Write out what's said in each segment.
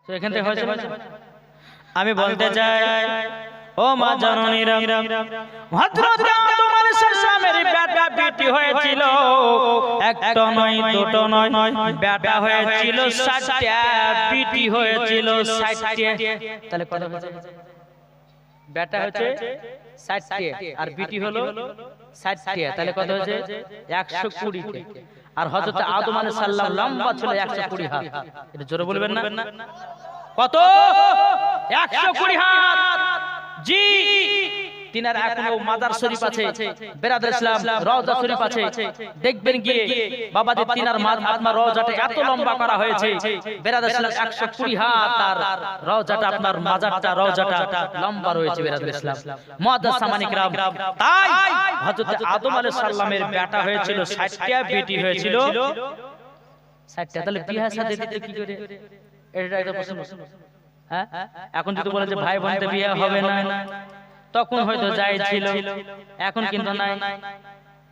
তো এখান থেকে হয়েছে আমি বলতে চাই ও মা জননীরা হযরত আদম আলাইহিস সালামের বেটা বেটি হয়েছিল একটা নয় দুটো নয় বেটা হয়েছিল 60টা বেটি হয়েছিল 60টা তাহলে কত হয়েছে বেটা হচ্ছে 60টা আর বেটি হলো 60টা তাহলে কত হয়েছে 120টা আর হযরত আদম আলাইহিস সালাম লম্বা ছিল 120 হাত এটা জোরে বলবেন না কত 120 হাত জি তিনার এখনো মাজার শরীফ আছে বেরাদার ইসলাম রওজা শরীফ আছে দেখবেন গিয়ে বাবাজি তিনার আপনার রওজাটা এত লম্বা করা হয়েছে বেরাদার ইসলাম 120 হাত আর রওজাটা আপনার মাজারটা রওজাটা লম্বা রয়েছে বেরাদার ইসলাম মুআদ্দাস সামানি کرام তাই হযরত আদম আলাইহিস সালামের বেটা হয়েছিল 60টা বেটি হয়েছিল 60টা তাহলে বিয়ে শাদী দিতে কি করে এটা একটা প্রশ্ন হ্যাঁ এখন যদি বলে যে ভাই বোনতে বিয়ে হবে না তখন হয়তো যাই ছিল এখন কিন্তু নাই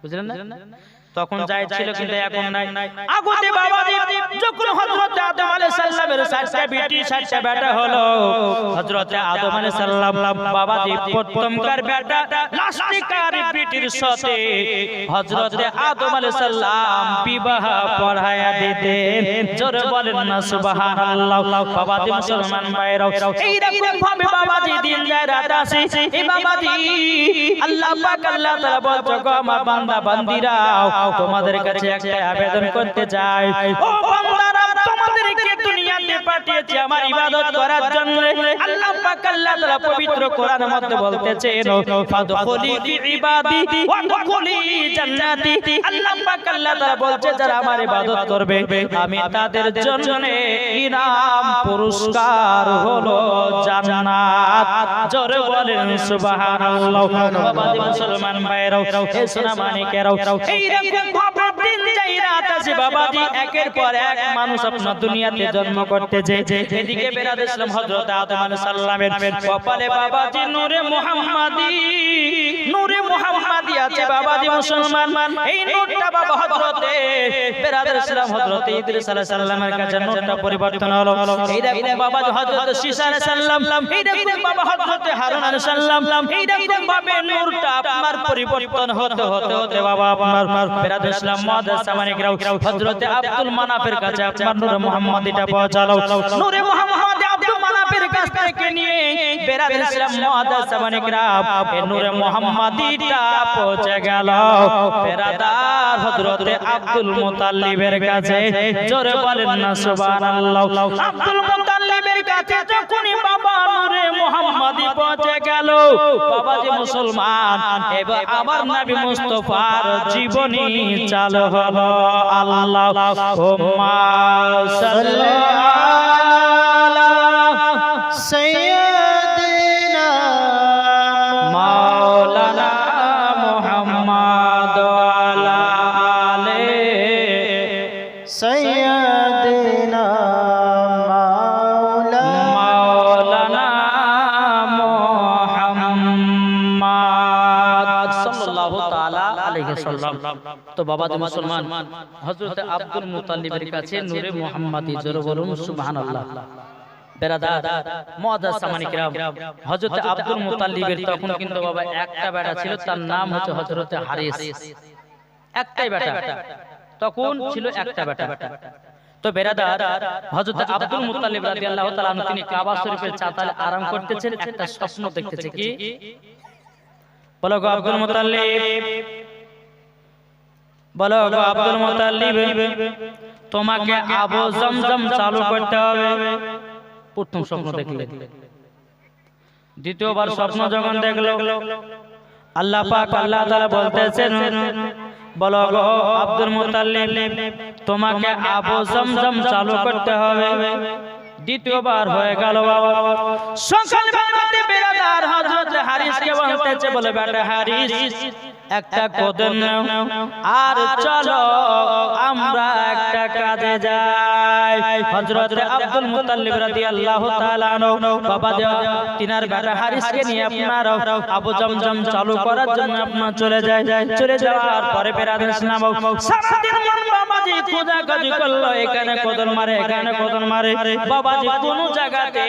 বুঝলেন না তখন যাই ছিল কিন্তু এখন নাই আগতে বাবাজি যখন হযরত আদম আলাইহিস সালামের 60টা বেটি 60টা বেটা হলো হযরত আদম আলাইহিস সালাম বাবাজি প্রথমকার বেটা লাস্টিকার বেটির সাথে হযরত আদম আলাইহিস সালাম বিবাহ পড়ায়া দিতেন জোরে বলেন না সুবহানাল্লাহ বাবাজি মুসলমান ভাইরাও এই রকম ভাবে বাবাজি দিন যায় রাত আসে এই বাবাজি আল্লাহ পাক আল্লাহ তাআলা বলছো গো আমার বান্দা বান্দিরা তোমাদের কাছে একটা আবেদন করতে চাই ও বান্দারা তোমাদেরকে দুনিয়াতে পাঠিয়েছি আমার ইবাদত করার জন্য আল্লাহ পাক আল্লাহ তাআলা পবিত্র কোরআনের মধ্যে বলতেছেন ফাদখুলি ফি ইবাদি ওয়াদখুলি জান্নাতি আল্লাহ পাক আল্লাহ তাআলা বলছে যারা আমার ইবাদত করবে আমি তাদের জন্য ইনাম পুরস্কার হলো জান্নাত জোরে বলেন সুবহানাল্লাহ বাবাজি মুসলমান ভাইরাও হে সোনা মানিকেরাও এই রকম ভাবে দিন যাই রাত আসে বাবাজি একের পর এক মানুষ আপনার দুনিয়াতে জন্ম করতেছে এদিকে বেরাদ ইসলাম হযরত আদম আলাইহিস সালামের কপালে বাবাজি নূরে মুহাম্মাদি আছে বাবাজি মুসলমান এই নূরটা বাবা হযরত বেরাদ ইসলাম হযরত ইদ্রিস আলাইহিস সালামের কাছে নূরটা পরিবর্তন হলো এই দেখুন বাবাজি হযরত শীশা আলাইহিস সালাম এই দেখুন বাবা হযরত হারুন আলাইহিস সালাম এই দেখুন ভাবে নূরটা আপনার পরিবর্তন হতে হতে বাবা আপনার বেরাদ ইসলাম মুআদ্দাস সামানি کرام হযরত আব্দুল মানাফের কাছে আপনার নূরে মুহাম্মাদিটা পৌঁছালো নূরে মুহাম্মাদি আব্দুল মানাফের কাছ থেকে নিয়ে বেরাদ ইসলাম মুআদ্দাস সামানি کرام এই নূরে মুহাম্মাদিটা পৌঁছে গেল বেরাদার হযরত আব্দুল মুতাল্লিবের কাছে জোরে বলেন না সুবহানাল্লাহ আব্দুল মুতাল্লিবের কাছে যখনই বাবা নূরে মুহাম্মাদি পৌঁছে গেল বাবাজি মুসলমান এবার আমার নবী মুস্তাফার জীবনী চালু হলো আল্লাহুম্মা সাল্লি আলা সাইয়্যিদিনা মাওলানা মুহাম্মদ ওয়া আলা আলিহি সাইয়্যিদিনা মাওলানা মুহাম্মদ সাল্লাল্লাহু তাআলা আলাইহি সাল্লাম তো বাবাজি মুসলমান হযরত আব্দুল মুতাল্লিবের কাছে নূরে মুহাম্মাদি জোরে বলুন সুবহানাল্লাহ বেরাদার মুআদ্দাস সামানি کرام হযরত আব্দুল মুতাল্লিবের তখন কিন্তু বাবা একটা বেটা ছিল তার নাম হচ্ছে হযরত হারিস একটাই বেটা তখন ছিল একটা বেটা তো বেরাদার হযরত আব্দুল মুতাল্লিব রাদিয়াল্লাহু তাআলা আনহু তিনি কাবা শরীফের চাতালে আরাম করতেছেন একটা স্বপ্ন দেখতেছে কি বলো গো আব্দুল মুতাল্লিব বলো গো আব্দুল মুতাল্লিব তোমাকে আবু জমজম চালু করতে হবে প্রথম স্বপ্ন দেখলে দ্বিতীয়বার স্বপ্ন যখন দেখলো আল্লাহ পাক আল্লাহ তাআলা বলতেছেন বলো গো আব্দুল মুতাল্লিব তোমাকে আবু জমজম চালু করতে হবে দ্বিতীয়বার হয়ে গেল বাবা সকাল বেলাতে বেরাদার হযরত হারিসকে বলতেছে বলে বেটা হারিস একটা কদম নাও আর চলো আমরা একটা কাজে যাই হযরত আব্দুল মুতাল্লিব রাদিয়াল্লাহু তাআলা আনহু বাবা তিনার বেটা হারিসকে নিয়ে আপনার আবু জমজম চালু করার জন্য আপনার চলে যাওয়ার পরে বেরাদার ইসলাম সারা দিন বাবা বাবাজি খোঁজাখুঁজি করলো, এখানে কদর মারে, এখানে কদর মারে, বাবাজি কোন জায়গাতে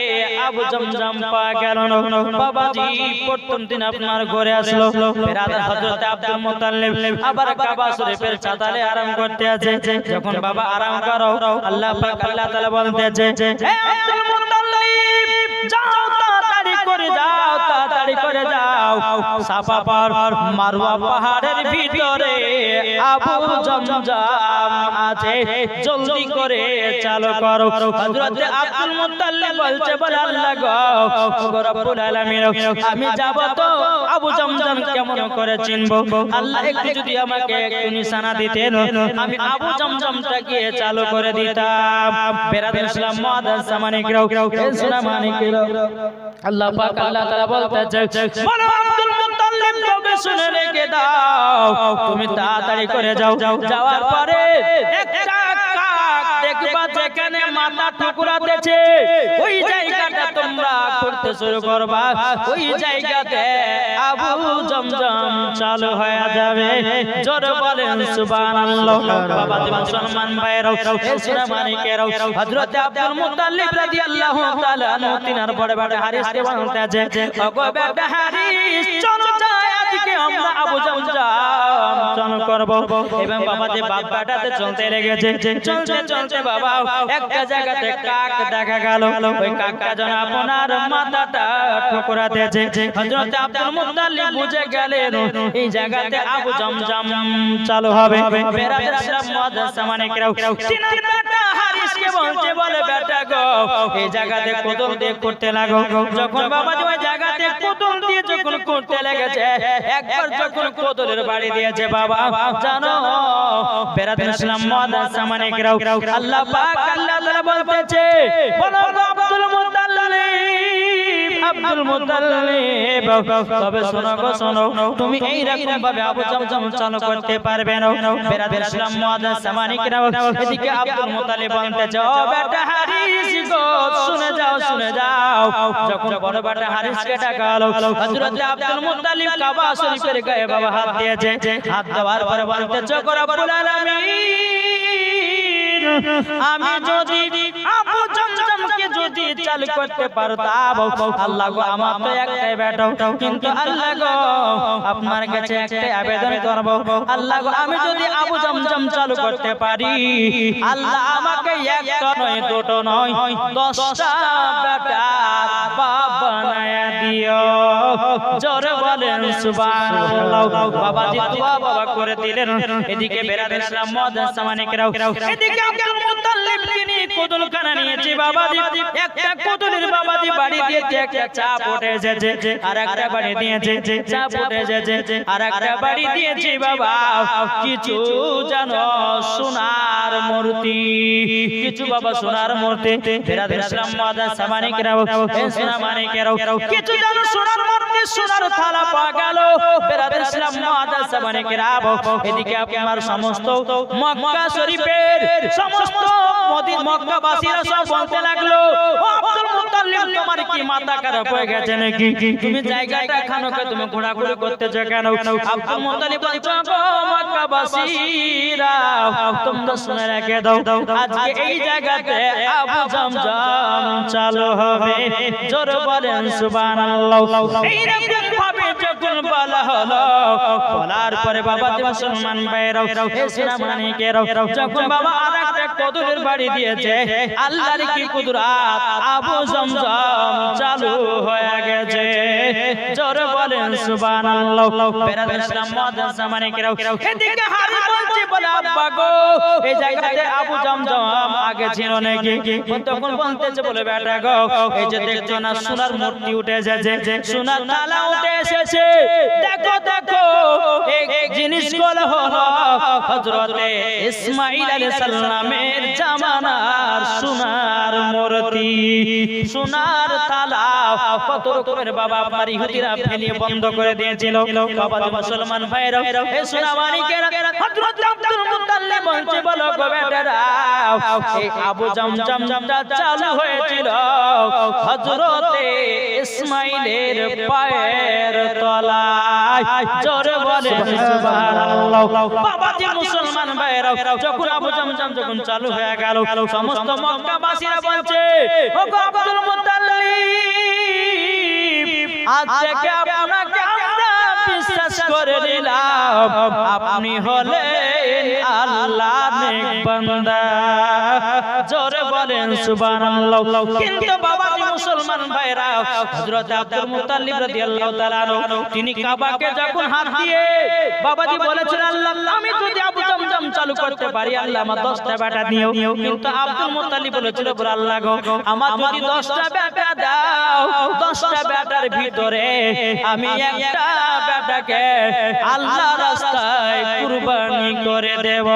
আবু জমজম পাওয়া গেল না। বাবাজি প্রথম দিন আপনার ঘরে আসলো, বেরাদার হযরত আব্দুল মুত্তালিব আবার কাবা শরীফের চাতালে আরাম করতে আছে। যখন বাবা আরাম করো, আল্লাহ পাক আল্লাহ তাআলা বলতেছে, হে আব্দুল মুত্তালিব যাও, তাড়াতাড়ি করে যাও, তাড়াতাড়ি করে যাও, সাফা পাহাড় মারওয়া পাহাড়ের ভিতরে আবু জমজম আছে, জলদি করে চালু করো। হযরত আব্দুল মুত্তালিব বলছে, বলে আল্লাহ গো রব্বুল আলামিন, আমি যাব তো আবু জমজম কেমন করে চিনবো? আল্লাহ একটু যদি আমাকে একটু নিশানা দিতেন, আমি আবু জমজমটা গিয়ে চালু করে দিতাম। বেরাদার ইসলাম মুআদ্দাস সামানিকরাও, সামানিকরাও, আল্লাহ পাক আল্লাহ তাআলা বলতেছে, বলো আব্দুল মুত্তালিব তবে শুনে রেখে দাও, তুমি তাড়াতাড়ি করে যাও। যাওয়ার পরে একটা কাক দেখবা যেখানে মাথা ঠুকরাতেছে, ওই জায়গাটা তোমরা করতে শুরু করবা, ওই জায়গাতে আবু জমজম চালু হয়ে যাবে। জোরে বলেন সুবহানাল্লাহ। বাবা মুসলমান ভাইরাও, এসরা মানিকেরাও, হযরত আব্দুল মুত্তালিব রাদিয়াল্লাহু তাআলা আনহু তিনার বড় বড় হারিসকে বলতেছে, ওগো বেটা হারিস, চলো যাই আজকে আমরা আবু জমজম চালু করব। এবং বাবাতে বাপ বেটাতে চলতে লেগেছে। চলতে চলতে বাবা একটা জায়গাতে কাক দেখা গেল, ওই কাকটা যেন আপনার মাথাটা ঠোকরাতেছে। হযরত আব্দুল মুত্তালিব বুঝে গেলেন এই জায়গাতে আবু জমজম চালু হবে। বেরাদার ইসলাম মুআদ্দাস সামানিকরাও, তিনার বেটা হারিসকে বলছে, বলে বেটা গো এই জায়গাতে কোদল দিয়ে করতে লাগো। যখন বাবা ওই জায়গাতে কোদল দিয়ে যখন করতে লেগেছে, একবার যখন কোদলের বাড়ি দিয়েছে বাবা, জানো বেরাদার ইসলাম মুআদ্দাস সামানিকরাও, আল্লাহ পাক আল্লাহ তাআলা বলতেছে, বলো আব্দুল মুত্তালিব, আব্দুল মুত্তালিব তবে শোনো গো শোনো, তুমি এই রকম ভাবে আবু জমজম চালু করতে পারবে না। বেরাদার ইসলাম মুআদ্দাস সামানিকরাও, এদিকে আব্দুল মুত্তালিব বলতেছে, ও বেটা হারিস গো শুনে যাও, শুনে যাও। যখন বড় বেটা হারিসকে ডাকা হলো, হযরত আব্দুল মুত্তালিব কাবা শরীফের গায়ে বাবা হাত দিয়েছে। হাত দেওয়ার পরে বলতেছে, ও রব্বুল আলামিন, আমি যদি আবু জমজমকে যদি চালু করতে পারতাম, আল্লাহ গো আমার তো একটাই বেটা, কিন্তু আল্লাহ গো আপনার কাছে একটাই আবেদন করব, আল্লাহ গো আমি যদি আবু জমজম চালু করতে পারি, আল্লাহ আমাকে একটা নয় দুটো নয় 10টা বেটা বাপ বানায়া দিও। জোরে বলেন সুবহানাল্লাহ। বাবাজি দোয়া বাবা করে দিলেন। এদিকে বেরাদার ইসলাম মুআদ্দাস সামানিকরাও, এদিকে আব্দুল মুত্তালিব তিনি কোদলখানা নিয়েছে বাবাজি, একটা কোদলের বাবাজি বাড়ি দিয়েছে, একটা চাপ উঠে এসেছে, আর একটা বাড়ি দিয়েছে, চাপ উঠে এসেছে, আর একটা বাড়ি দিয়েছে বাবা কিছু জানো সোনার মূর্তি, কিছু বাবা সোনার মূর্তি। বেরাদার ইসলাম মুআদ্দাস সামানিকরাও, সামানিকরাও, কিছু জানো সোনার মূর্তি, সোনার থালা পাওয়া গেল। বেরাদার ইসলাম মুআদ্দাস সামানিকরাও, এদিকে আপনার সমস্ত মক্কা শরীফের সমস্ত মক্কাবাসীরা সব বলতে লাগলো, ও আব্দুল মুত্তালিব তোমার কি মাথা খারাপ হয়ে গেছে নাকি? তুমি জায়গাটা খানোকে তুমি ঘোরাঘুরি করতেছো কেন? আব্দুল মুত্তালিব বলছো, গো মক্কাবাসীরা তোমরা শুনে রেখে দাও, আজকে এই জায়গাতে আবু জমজম চালু হবে। জোরে বলেন সুবহানাল্লাহ। এইরকম ভাবে যখন বলা হলো, বলার পরে বাবা মুসলমান ভাইরাও, ইসলামানিকেরাও, যখন বাবা আরেকটা কোদলের বাড়ি দিয়েছে, আল্লাহর কি কুদরত, আবু জমজম চালু হয়ে গেছে। জোরে বলেন সুবহানাল্লাহ। বেরাদার ইসলাম মুআদ্দাস সামানিকরাও, এদিকে হারি বলছে, বলে আব্বা গো এই জায়গাতে আবু জমজম আগে ছিল নাকি? তখন বলতেছে, বলে বেটা গো এই যে দেখছো না সোনার মূর্তি উঠে এসেছে, সোনার তালা উঠে এসেছে, দেখো দেখো এই জিনিসগুলো হলো হযরতে ইসমাঈল আলাইহিস সালামের জামানার সোনার মূর্তি, সোনার তালা। কত রকমের বাবা আপনার ইহুদিরা ফেলিয়ে বন্ধ করে দিয়েছিল। বাবা মুসলমান ভাইরা, এই সোনামানিকেরা, হযরত আব্দুল মুত্তালিব বলছে, বলো গো বেটারা এই আবু জমজমটা চালু হয়েছিল হযরতে ইসমাইলের পায়ের তলায়। জোরে বলেন সুবহানাল্লাহ। বাবাজি মুসলমান ভাইরা, যখন আবু জামজাম যখন চালু হয়ে গেল, সমস্ত মক্কাবাসীরা বলছে, ওগো আব্দুল মুত্তালিব, আজ থেকে আপনাকে আমরা বিশ্বাস করে নিলাম, আপনি হলেন আল্লাহর নেক বান্দা। জোরে বলেন সুবহানাল্লাহ। কিন্তু বাবাজি মুসলমান ভাইরা, হযরত আব্দুল মুত্তালিব রাদিয়াল্লাহু তাআলা আনহু তিনি কাবাকে যখন হাত দিয়ে বাবাজি বলেছিলেন, আল্লাহ আমি যদি আবু জামজাম চালু করতে পারি, আল্লাহ আমার 10টা বেটা দিও। কিন্তু আব্দুল মুত্তালিব বলেছিল, আল্লাহ গো, আমার যদি 10টা বেটা দাও, 10টা বেটার ভিতরে আমি একটা বেটাকে আল্লাহর রাস্তায় কুরবানি করে দেব।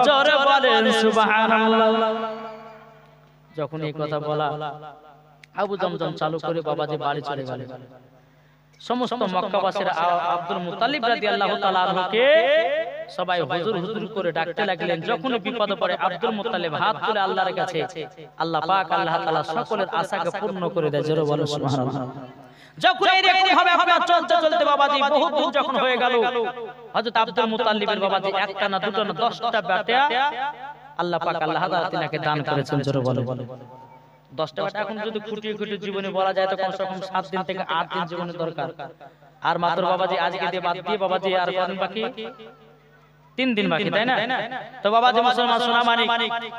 জোরে বলেন সুবহানাল্লাহ। যখন এই কথা বলা, আবু জামজাম চালু করে বাবাজি বাড়ি চলে গেলেন। সমস্ত মক্কাবাসীরা আব্দুল মুত্তালিব রাদিয়াল্লাহু তাআলা আনহুকে সবাই হুজুর হুজুর করে ডাকতে লাগলেন। যখন বিপদে পড়ে আব্দুল মুত্তালিব হাত তুলে আল্লাহর কাছে, আল্লাহ পাক আল্লাহ তাআলা সকলের আশাকে পূর্ণ করে দেয়। জোরে বলেন সুবহানাল্লাহ। যখন এরকম ভাবে আপনারা চলতে চলতে বাবাজি বহুত দূর যখন হয়ে গেল, হযরত আব্দুল মুত্তালিবের বাবাজি একটা না দুটো না 10টা বেটা আল্লাহ পাক আল্লাহ তাআলা তিনাকে দান করেছেন। জোরে বলেন 10টা বেটা। এখন যদি খুঁটিয়ে খুঁটিয়ে জীবনে বলা যায় তো কমসে কম 7 দিন থেকে 8 দিন জীবনের দরকার। আর মাত্র বাবাজি আজকে দিয়ে বাদ দিয়ে বাবাজি আর কতদিন বাকি? 3 দিন বাকি, তাই না? তো বাবাজি মুসলমান সোনা মানিক,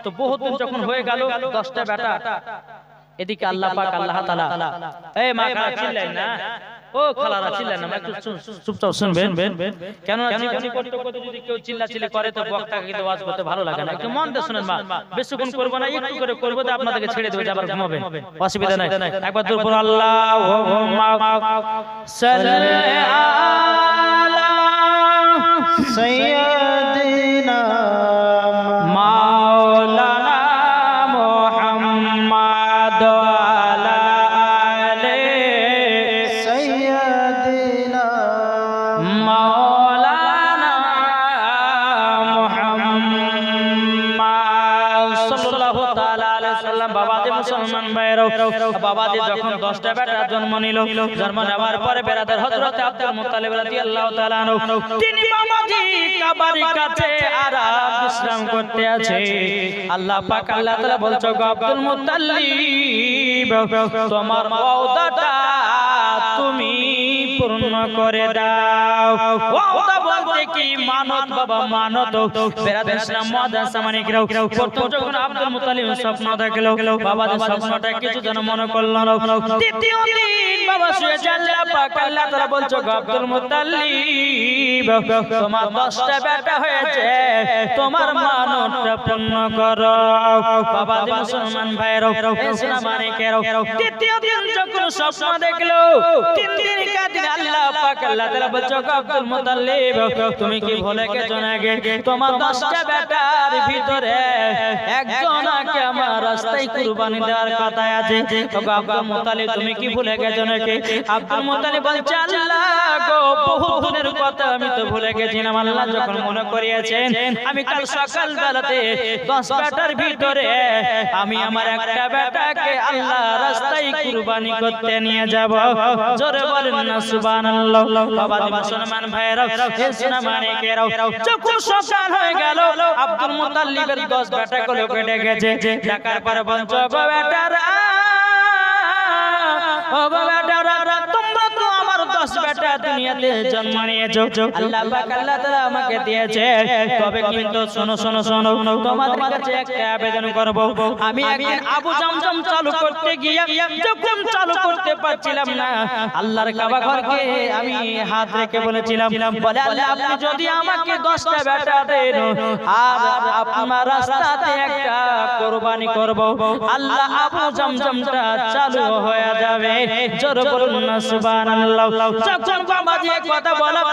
তো বহুত দিন যখন হয়ে গেল 10টা বেটা, এদিকে আল্লাহ পাক আল্লাহ তাআলা, এই মা খালা চিল্লেন না, ও খালারা চিল্লেন না, একটু চুপচাপ শুনবেন। কেন জীবনী করতে করতে যদি কেউ চিল্লাচিল্লি করে তো বক্তাকে কিন্তু ওয়াজ করতে ভালো লাগে না। একটু মন দিয়ে শুনেন মা, বেশিক্ষণ করব না, একটু করে করব, তো আপনাদেরকে ছেড়ে দেব, আবার ঘুমাবেন, অসুবিধা নাই। একবার দূর পড়ো, আল্লাহুম্মা সাল্লি আলা সাইয়্যিদিনা মাওলানা মুহাম্মদ আলা আলি সাইয়্যিদিনা মাওলানা মুহাম্মদ সাল্লাল্লাহু তাআলা আলাইহি সাল্লাম। বাবাজি মুসলমান ভাইরা, বাবাজি যখন 10টা বেটা জন্ম নিল, জন্ম নেওয়ার পরে বেরাদার হযরত আব্দুল মুত্তালিব রাদিয়াল্লাহু তাআলা আনহু তিনি বাবাজি কাবার কাছে আরাম বিশ্রাম করতে আছে। আল্লাহ পাক আল্লাহ তাআলা বলছো, গো আব্দুল মুত্তালিব, তোমার ওয়াদাটা তুমি পূর্ণ করে দাও। ওয়াদা বলতে কি? মানত বাবা, মানত। বেরাদার ইসলাম মুআজ্জাজ সামানিকরাও, প্রথম যখন আব্দুল মুত্তালিব স্বপ্ন দেখলো, বাবাজি স্বপ্নটা কিছু যেন মনে করল না। দ্বিতীয় দিন বাবা শুয়ে আল্লাহ পাক আল্লাহ তাআলা বলছো, গো আব্দুল মুত্তালিব, তোমার 10টা বেটা হয়েছে, তোমার মানতটা পূর্ণ করো। বাবাজি মুসলমান ভাইরা, ইসলাম মানিকেরাও, তৃতীয় দিন যখন স্বপ্ন দেখলো, 3 দিন কাদিন আল্লাহ পাক আল্লাহ তাআলা বলছো, গো আব্দুল মুত্তালিব, তুমি কি ভুলে গেছো নাকি তোমার 10টা বেটার ভিতরে একজনকে আমার রাস্তায় কুরবানি দেওয়ার কথা আছে? গো আব্দুল মুত্তালিব, তুমি কি ভুলে গেছো নাকি? আব্দুল মুত্তালিব বলছে, আল্লাহ গো, বহু দিনের কথা আমি তো ভুলে গেছিলাম। আল্লাহ যখন মনে করিয়েছেন, আমি কাল সকাল বেলাতে 10 বেটার ভিতরে আমি আমার একটা বেটাকে আল্লাহ রাস্তায় কুরবানি করতে নিয়ে যাব। জোরে বলেন না সুবহানাল্লাহ। বাবাজি মুসলমান ভাইরা, ইসলাম মানিকেরাও, যখন সকাল হয়ে গেল, আব্দুল মুত্তালিবের 10 বেটাগুলো কেটে গেছে। ডাকার পরে বলছো, গো বেটারা, ও গো বেটারা, তোমরা তো আমার 10 বেটা দুনিয়াতে জন্ম নিয়েছো, আল্লাহ পাক আল্লাহ তাআলা আমাকে দিয়েছে। তবে কিন্তু শোনো শোনো শোনো, তোমাদের কাছে একটা আবেদন করব। আমি একদিন আবু জামজাম চালু করতে গিয়ে যখন চালু করতে পারছিলাম না, আল্লাহর কাবা ঘরকে আমি হাত রেখে বলেছিলাম, বলে আল্লাহ আপনি যদি আমাকে 10টা বেটা দেন আর আপনার রাস্তাতে একটা কুরবানি করব, আল্লাহ আবু জামজামটা চালু হয়ে যাবে। জোরে বলুন না সুবহানাল্লাহ। যখন বাবাজি এই কথা বলার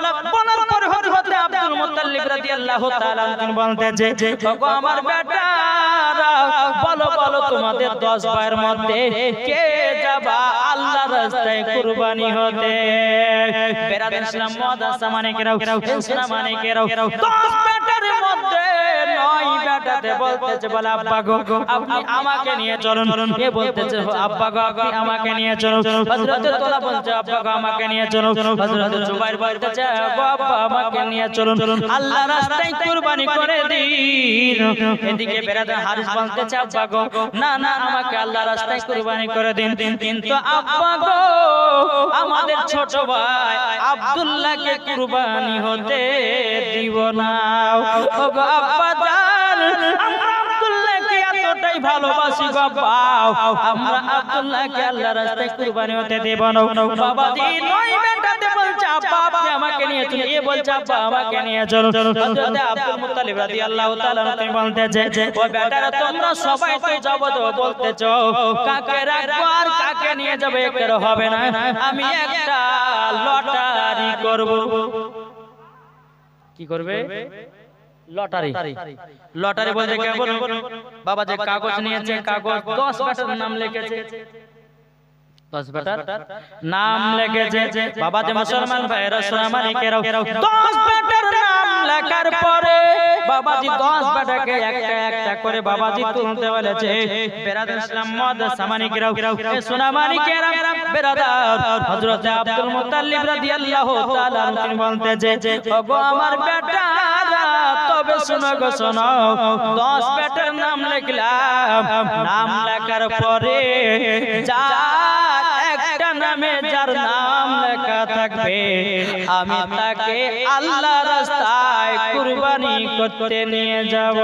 পর হযরত আব্দুল মুত্তালিব রাদিয়াল্লাহু তাআলা তিনি বলতেছে, ওগো আমার বেটারা, বলো বলো তোমাদের 10 ভাইয়ের মধ্যে কে যাবা আল্লাহর রাস্তায় কুরবানি হতে? বেরাদার ইসলাম মুআজ্জাজ সামানিকরাও, ইসলাম মানিকেরাও, 10 বেটার মধ্যে 9 বেটা বেটাতে বলতেছে বলে আব্বা গো আপনি আমাকে নিয়ে চলুন। এ বলতেছে আব্বা গো আপনি আমাকে নিয়ে চলুন। হযরত তোলা বলছে আব্বা গো আমাকে নিয়ে চলুন। হযরত জুবাইর বলতেছে গো আব্বা আমাকে নিয়ে চলুন, আল্লাহ রাস্তায় কুরবানি করে দিন। এদিকে বেরাদার হারিস বলতেছে আব্বা গো না না আমাকে আল্লাহ রাস্তায় কুরবানি করে দিন। কিন্তু আব্বা গো আমাদের ছোট ভাই আব্দুল্লাহকে কুরবানি হতে দিব না। ও গো আব্বা জান আমরা আব্দুল্লাহকে এতটাই ভালোবাসি গো আব্বা, আমরা আব্দুল্লাহকে আল্লাহর রাস্তায় কুরবানি হতে দেব না। বাবাজি নয় বেটাতে বলছে আব্বা আপনি আমাকে নিয়ে চলুন। এ বলছে আব্বা আমাকে নিয়ে চলুন। হযরত আব্দুল মুত্তালিব রাদিয়াল্লাহু তাআলা তিনি বলতেছে ও বেটারা তোমরা সবাই তো যাবো তো বলতেছো, কাকে রাখবো আর কাকে নিয়ে যাবে এর হবে না, আমি একটা লটারি করব। কি করবে? লটারি। লটারি বলতে কেমন? বাবা যে কাগজ নিয়েছে, কাগজ 10 বেটার নাম লিখেছে, 10 বেটার নাম লিখেছে। বাবা যে মুসলমান ভাইরা সোনামানিকেরাও 10 বেটার নাম লেখার পরে বাবাজি 10 বেটাকে একটা একটা করে বাবাজি তুলতে বলেছে। বেরাদার ইসলাম মুআদ্দাস সামানিকেরাও সোনামানিকেরা বেরাদার হযরত আব্দুল মুত্তালিব রাদিয়াল্লাহু তাআলা তিনি বলতেছে ওগো আমার বেটারা তবে শোনো গো শোনো, 10 বেটার নাম লিখলাম, নাম লেখার পরে যার একটা নামে যার নাম লেখা থাকবে আমি তাকে আল্লাহর রাস্তায় কুরবানি করতে নিয়ে যাব।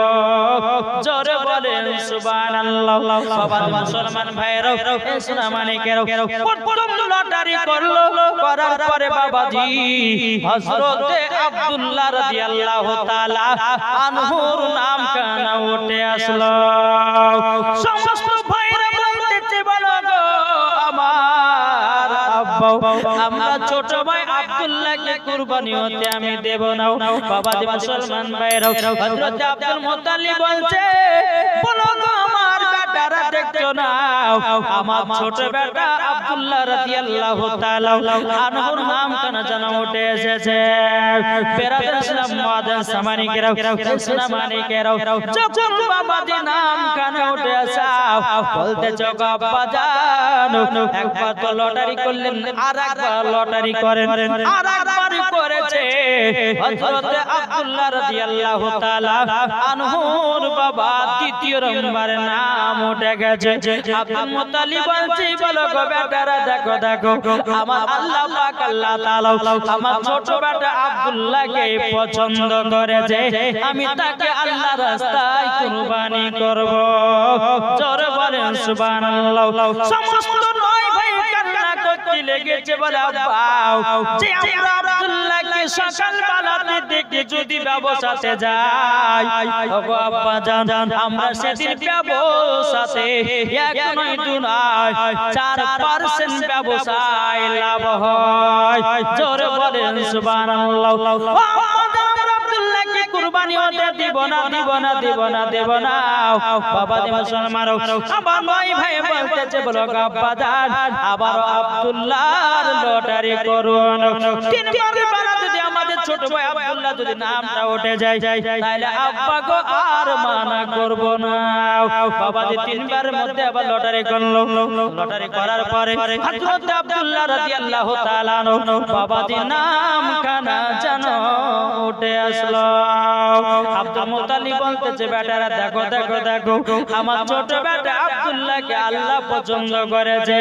জোরে বলেন সুবহানাল্লাহ। বাবা মুসলমান ভাইরা সোনামানিকেরা প্রথম লটারি করলো, করার পরে বাবাজি হযরত আব্দুল্লাহ রাদিয়াল্লাহু তাআলা আনহুর নাম কানা উঠে আসলো। সমস্ত ভাইরা বলতেছে বলো গো আমার আব্বা আমরা ছোট ভাই আব্দুল্লাহকে কুরবানি হতে আমি দেব না। বাবাজি মুসলমান ভাইরা হযরত আব্দুল মুত্তালিব বলছে বলো গো আমার বেটারা দেখছো না আমার ছোট বেটা আব্দুল্লাহ রাদিয়াল্লাহু তাআলা আনহুর নাম কানা জানা উঠে এসেছে। বেরাদার ইসলাম মুআদ্দাস সামানিকেরা সোনামানিকেরা যখন বাবাজি নাম কানা উঠে আসা বলতেছে গো আব্বা জান একবার তো লটারি করলেন আর একবার লটারি করেন। আর একবার করেছে হযরত আব্দুল্লাহ রাদিয়াল্লাহু তাআলা আনহুর বাবা দ্বিতীয় নম্বরে নাম উঠে গেছে। আব্দুল মুত্তালিব বলছে বলো গো বেটারা দেখো দেখো আমার আল্লাহ পাক আল্লাহ তাআলা আমার ছোট বেটা আব্দুল্লাহকে পছন্দ করেছে, আমি তাকে আল্লাহর রাস্তায় কুরবানি করব। জোরে বলেন সুবহানাল্লাহ। সমস্ত নয় ভাই কান্না করতে লেগেছে বলে আব্বা যে আমরা আব্দুল্লাহকে সকাল বেলাতে দেখে যদি ব্যবসাতে যাই ওগো আব্বা জান আমরা সেদিন ব্যবসাতে এক নয় দু নয় 4% ব্যবসায় লাভ হয়। জোরে বলেন সুবহানাল্লাহ। কুরবানি হতে দিব না দিব না দিব না দিব না। বাবা দি মুসলমান আমার ভাই ভাই বলতেছে বলো আব্বা জান আবার আব্দুল্লাহর লটারি করুন। তিনবার বেলা যদি আমাদের ছোট ভাই আব্দুল্লাহ যদি নামটা উঠে যায় তাহলে আব্বা গো আর মানা করব না। বাবা দি তিনবারের মধ্যে আবার লটারি করলো। লটারি করার পরে হযরত আব্দুল্লাহ রাদিয়াল্লাহু তাআলা বাবা দি নাম কানা জানো উঠে আসলো। আব্দুল মুত্তালিব বলতেছে বেটারা দেখো দেখো দেখো আমার ছোট বেটা আব্দুল্লাহকে আল্লাহ পছন্দ করেছে,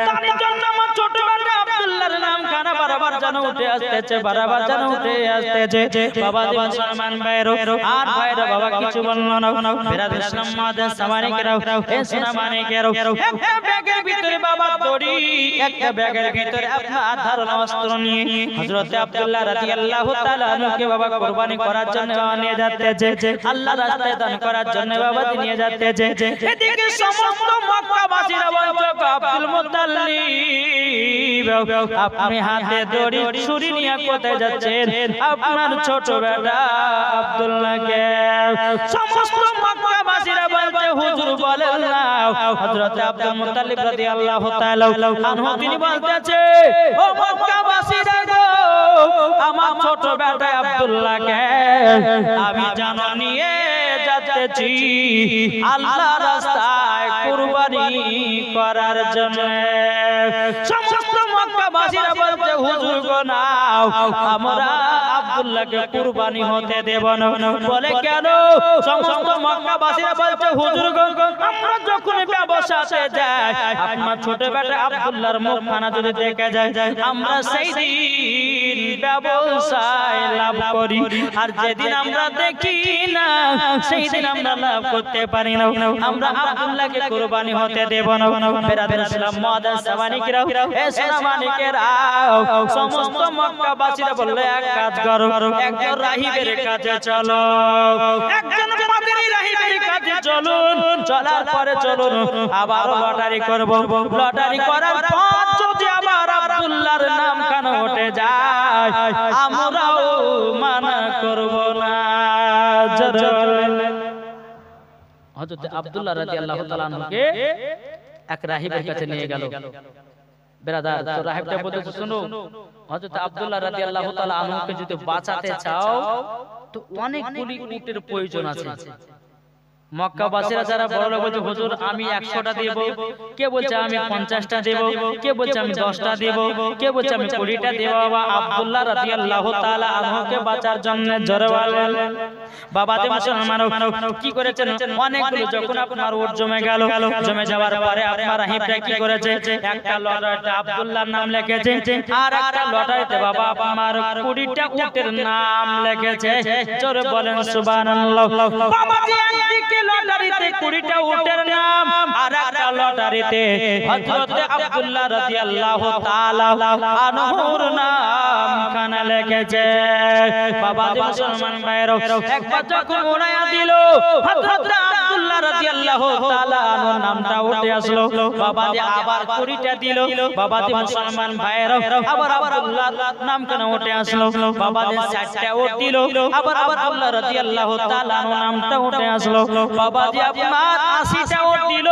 তার জন্য আমার ছোট বেটা আব্দুল্লাহর নাম কানা বারবার যেন উঠে আসতেছে, বারবার যেন উঠে আসতেছে। বাবা দি মুসলমান ভাইরা আর ভাইরা বাবা কিছু বললো না। বেরাদার ইসলাম মুআদ্দাস সামানিকেরা সোনামানিকেরা একটা ব্যাগের ভিতরে বাবা দড়ি, একটা ব্যাগের ভিতরে আপনার ধারণা অস্ত্র নিয়ে হযরত আব্দুল্লাহ রাদিয়াল্লাহু তাআলা আনহুকে বাবা কুরবানি করার জন্য নিয়ে যাচ্ছে, আল্লাহ রাস্তায় দান করার জন্য বাবা নিয়ে যাচ্ছে। এদিকে সমস্ত মক্কাবাসীরা বলছে আব্দুল মুত্তালিব আপনি হাতে দড়ি ছুরি নিয়ে কোথায় যাচ্ছেন আপনার ছোট বেটা আব্দুল্লাহকে? সমস্ত মক্কাবাসীরা বলছে হুজুর বলেন না। হযরত আব্দুল মুত্তালিব রাদিয়াল্লাহু তাআলা আনহু তিনি বলতেছে ও মক্কাবাসীরা গো আমার ছোট বেটা আব্দুল্লাহকে আমি জানো নিয়ে যেতে এসেছি আল্লাহ রাস্তায় কুরবানি করার জন্য। সমস্ত মক্কাবাসীরা বলছে হুজুর গো নাও, আমরা আব্দুল্লাহকে কুরবানি হতে দেব না। বলে কেন? সমস্ত মক্কাবাসীরা বলছে হুজুর গো আমরা যখন ব্যবসাতে যাই আপনার ছোট বেটা আব্দুল্লাহর মুখখানা যদি দেখে যায় আমরা সেই দিন ব্যবসায় লাভ করি, আর যেদিন আমরা দেখি না সেই দিন আমরা লাভ করতে পারি না। আমরা আব্দুল্লাহকে কুরবানি হতে দেব না। বেরাদার ইসলাম মুআদ্দাস সামানিকরাও এ সামানিকেরাও সমস্ত মক্কাবাসীরা বললে এক কাজ করো, একজন রাহিবের কাছে চলো, একজন পাদ্রী রাহিবের কাছে চলুন। চলার পরে চলুন আবার লটারি করব। লটারি করার পর যদি আবার আব্দুল্লাহর নাম কেন উঠে যায় আমরাও মানা করব না। হযরত আব্দুল্লাহ রাদিয়াল্লাহু তাআলা আনহুকে এক রাহিবের কাছে নিয়ে গেল। বেরাদার, তো রাহিবটা বলতেছে শুনো, হযরত আব্দুল্লাহ রাদিয়াল্লাহু তাআলা আনহুকে যদি বাঁচাতে চাও তো অনেকগুলি উটের প্রয়োজন আছে। মক্কাবাসীরা যারা বড় লোক বলছে হুজুর আমি 100টা দেব, কে বলছে আমি 50টা দেব, কে বলছে আমি 10টা দেব, কে বলছে আমি 20টা দেব। বাবা আব্দুল্লাহ রাদিয়াল্লাহু তাআলা আনহুকে বাঁচার জন্য জোরে বলেন বাবা দে মুসলমান কি করেছেন? অনেকগুলো যখন আপনার উট জমে গেল, জমে যাওয়ার পরে আপনার রাহিবটা কি করেছে? একটা লটারিতে আব্দুল্লাহর নাম লিখেছে, আর একটা লটারিতে বাবা আপনার 20টা উটের নাম লিখেছে। জোরে বলেন সুবহানাল্লাহ। বাবা জি একদিকে লটারিতে 20টা উটের নাম, আর একটা লটারিতে হযরত আব্দুল্লাহ রাদিয়াল্লাহু তাআলা আনহুর নাম খানা লিখেছে। বাবা জি মুসলমান ভাইরা একবার যখন উড়াইয়া দিল হযরত আব্দুল্লাহ রাদিয়াল্লাহু তাআলা আনহুর নামটা উঠে আসলো। বাবা জি আবার 20টা দিল। বাবা জি মুসলমান ভাইরা আবার আব্দুল্লাহর নাম কেন উঠে আসলো? বাবা জি 60টা উট দিল, আবার আব্দুল্লাহ রাদিয়াল্লাহু তাআলা আনহুর নামটা উঠে আসলো। বাবা জি আপনার 80টা উট দিল,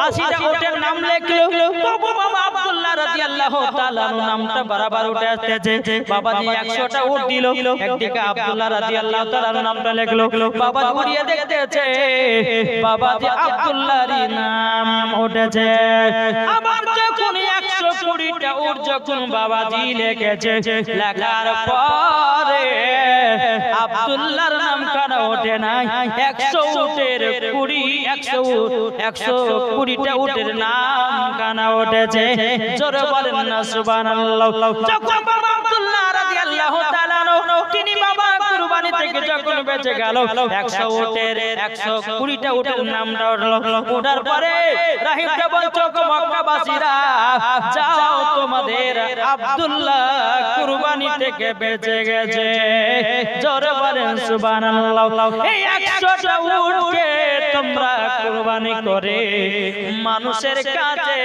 80টা উটের নাম লিখলো, তবু বাবা আব্দুল্লাহ রাদিয়াল্লাহু তাআলা আনহুর নামটা বারবার উঠে আসতেছে। বাবা জি 100টা উট দিল, একদিকে আব্দুল্লাহ রাদিয়াল্লাহু তাআলা আনহুর নামটা লিখলো। বাবা ঘুরিয়ে দেখতেছে বাবা জি আব্দুল্লাহরই নাম উঠেছে। আবার যখন 120টা উট যখন বাবাজি লিখেছে, লেখার পরে আব্দুল্লাহর নাম কেন ওঠে নাই? 100 উটের 120টা উটের নাম কেন উঠেছে? জোরে বলেন না সুবহানাল্লাহ। যখন বাবা আব্দুল্লাহ রাদিয়াল্লাহু তাআলা তিনি বাবা কুরবানি থেকে যখন বেঁচে গেল 120টা উটের নামটা উঠলো। উঠার পরে রাহিবটা বলছো মক্কাবাসীরা যাও তোমাদের আব্দুল্লাহ কুরবানি থেকে বেঁচে গেছে। জোরে বলেন সুবহানাল্লাহ। এই 100টা উটকে তোমরা কুরবানি করে মানুষের কাছে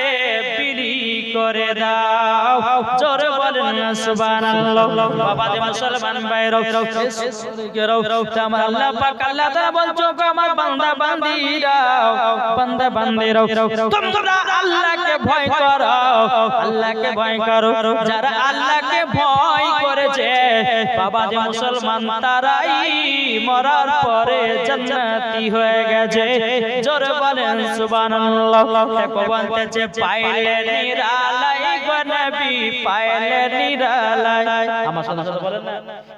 বিলি করে দাও। জোরে বলেন সুবহানাল্লাহ। বাবা যে মুসলমান ভাইরা আমার আল্লাহ পাক আল্লাহ তাআলা বলছো আমার বান্দা বান্দীরা তোমরা আল্লাহকে ভয় করো, আল্লাহকে ভয় করো। যারা আল্লাহকে ভয় করেছে বাবা যে মুসলমান তারাই মরার পরে জান্নাতি হয়ে গেছে। জোরে বলেন সুবহানাল্লাহ। দেখো বলতেছে পাইলে নিরালাই গো নবী, পাইলে নিরালাই। আমার সাথে বলেন না,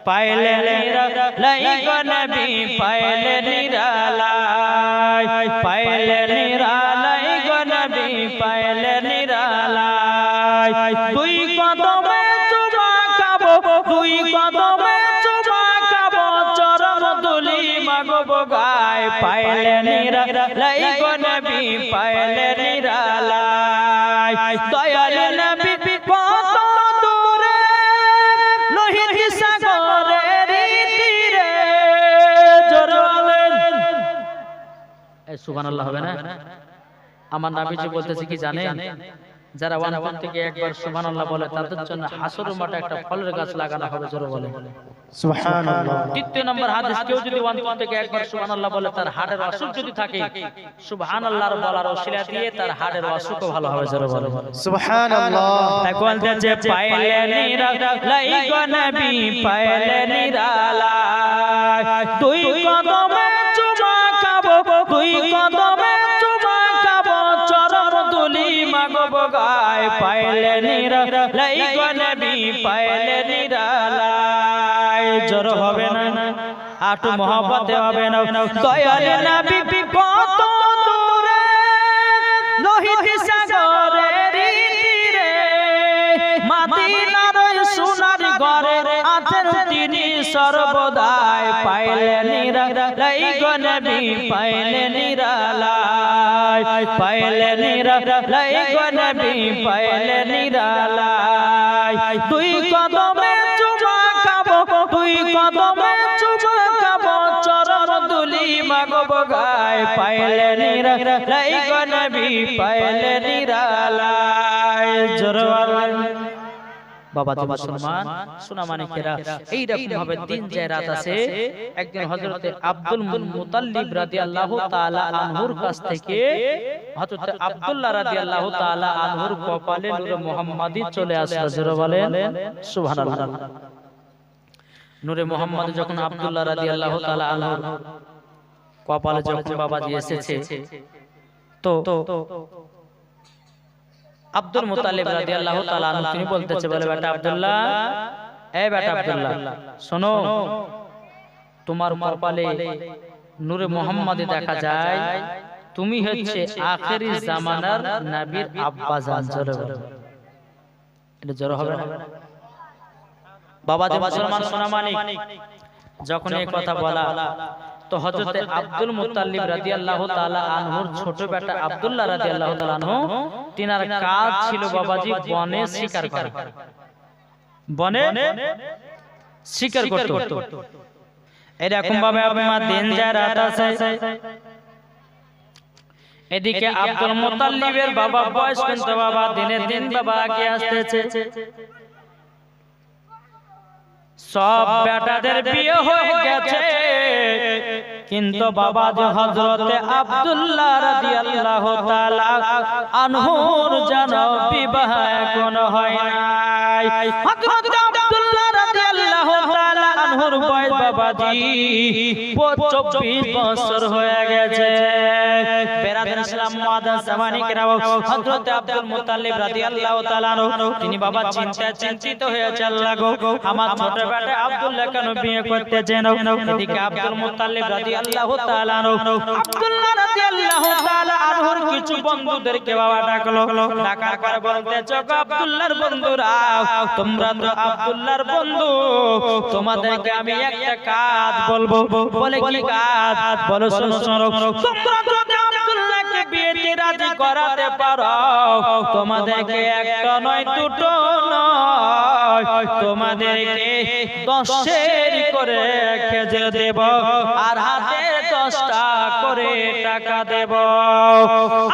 পাইলে নিরালাই গো নবী, পাইলে নিরালাই, পাইলে নিরালাই গো নবী, পাইলে নিরালাই। দুই কদমে চুমা খাবো, দুই কদমে চুমা খাবো, চরণ ধুলি মাগবো গায়। পাইলে নিরালাই গো নবী, পাইলে নিরালাই। দয়াল নবী কত দূরে লোহিত সাগরের তীরে। জোরে বলেন সুবহানাল্লাহ হবে না? আমার নবীজি বলতেছে কি জানেন? যারা ওয়ানপুর থেকে একবার সুবহানাল্লাহ বলে তাদের জন্য হাসরের মাঠে একটা ফলের গাছ লাগানো হবে। জোরে বলেন সুবহানাল্লাহ। দ্বিতীয় নম্বর হাদিস, কেউ যদি ওয়ানপুর থেকে একবার সুবহানাল্লাহ বলে তার হাড়ের অসুখ যদি থাকে সুবহানাল্লাহর বলার ওসিলা দিয়ে তার হাড়ের অসুখও ভালো হবে। জোরে বলেন সুবহানাল্লাহ। তাই বলতেছে পাইলে নিরালাই গো নবী, পাইলে নিরালাই। দুই কদমে চুমা খাবো, গো গায় পাইলে নিরালাই গো নবী পাইলে নিরালাই জোর হবে না আটু মহব্বতে হবে না দয়াল নবী কত দূরে লোহিত সাগরের তীরে মদিনার সোনার ঘরে আছেন তিনি সর্বদাই পাইলে নিরালাই গো নবী পাইলে নিরালাই পাইলে নিরালাই গো নবী পাইলে নিরালাই দুই কদমে চুমা খাবো দুই কদমে চুমা খাবো চরণ দুলি মাগো গায় পাইলে নিরালাই গো নবী পাইলে নিরালাই জোরওয়ালা বাবা তো মুসলমান সোনা মানিকেরা এই রকম ভাবে দিন যায় রাত আছে একদিন হযরত আব্দুল মুতাল্লিব রাদিয়াল্লাহু তাআলা আনহুর কাছ থেকে হযরত আব্দুল্লাহ রাদিয়াল্লাহু তাআলা আনহুর কপালে নূরে মুহাম্মাদি চলে আসলো জোরে বলেন সুবহানাল্লাহ নূরে মুহাম্মাদি যখন আব্দুল্লাহ রাদিয়াল্লাহু তাআলা আনহুর কপালে যখন বাবাজি এসেছে তো আব্দুল মুতালিব রাদিয়াল্লাহু তাআলা আনহু তিনি বলতেছে বলে বেটা আব্দুল্লাহ এই বেটা আব্দুল্লাহ শোনো তোমার কপালে নূরে মুহাম্মাদে দেখা যায় তুমি হচ্ছে আখেরি জামানার নবীর আব্বা জান জোরে এটা জোরে হবে না বাবা যে মুসলমান সোনা মানিক যখন এই কথা বলা তো হযরত আব্দুল মুতাল্লিব রাদিয়াল্লাহু তাআলা আনহুর ছোট বেটা আব্দুল্লাহ রাদিয়াল্লাহু তাআলা আনহু তিনার কাজ ছিল বাবাজি বনে শিকার করা বনে শিকার করত এরকম ভাবে আপনার দিন যায় রাত আছে এদিকে আব্দুল মুতাল্লিবের বাবা বয়স কিন্তু বাবা দিনে দিন বাবা আগে আসতেছে সব বেটাদের বিয়ে হয়ে গেছে কিন্তু বাবা যে হযরত আব্দুল্লাহ রাদিয়াল্লাহু তাআলা আনহুর যেন বিবাহ এখনো হয় নাই হযরত আব্দুল্লাহ রাদিয়াল্লাহু তাআলা আনহুর বয়স বাবাজি 24 বছর হয়ে গেছে বেরাদার ইসলাম মুআদ্দাস জামানি কেরাম হযরত আব্দুল মুতাল্লিব রাদিয়াল্লাহু তাআলা আনহু তিনি বাবা চিন্তিত হয়েছে আল্লাহ গো আমার ছোট বেটা আব্দুল্লাহ কেন বিয়ে করতে যেন এদিকে আব্দুল মুতাল্লিব রাদিয়াল্লাহু তাআলা আনহু আব্দুল্লাহ রাদিয়াল্লাহু তাআলা আনহুর কিছু বন্ধুদেরকে বাবা ডাকলো ডাকার পরে বলতেছে গো আব্দুল্লাহর বন্ধুরা তোমরা তো আব্দুল্লাহর বন্ধু তোমাদেরকে আমি একটা কাজ বলবো বলে কি কাজ বলো শোনো তোমরা যদি আব্দুল্লাহকে বিয়েতে রাজি করাতে পারো তোমাদেরকে একটা নয় দুটো নয় তোমাদেরকে 10 করে খেজুর দেব আর হাতে 10টা করে টাকা দেব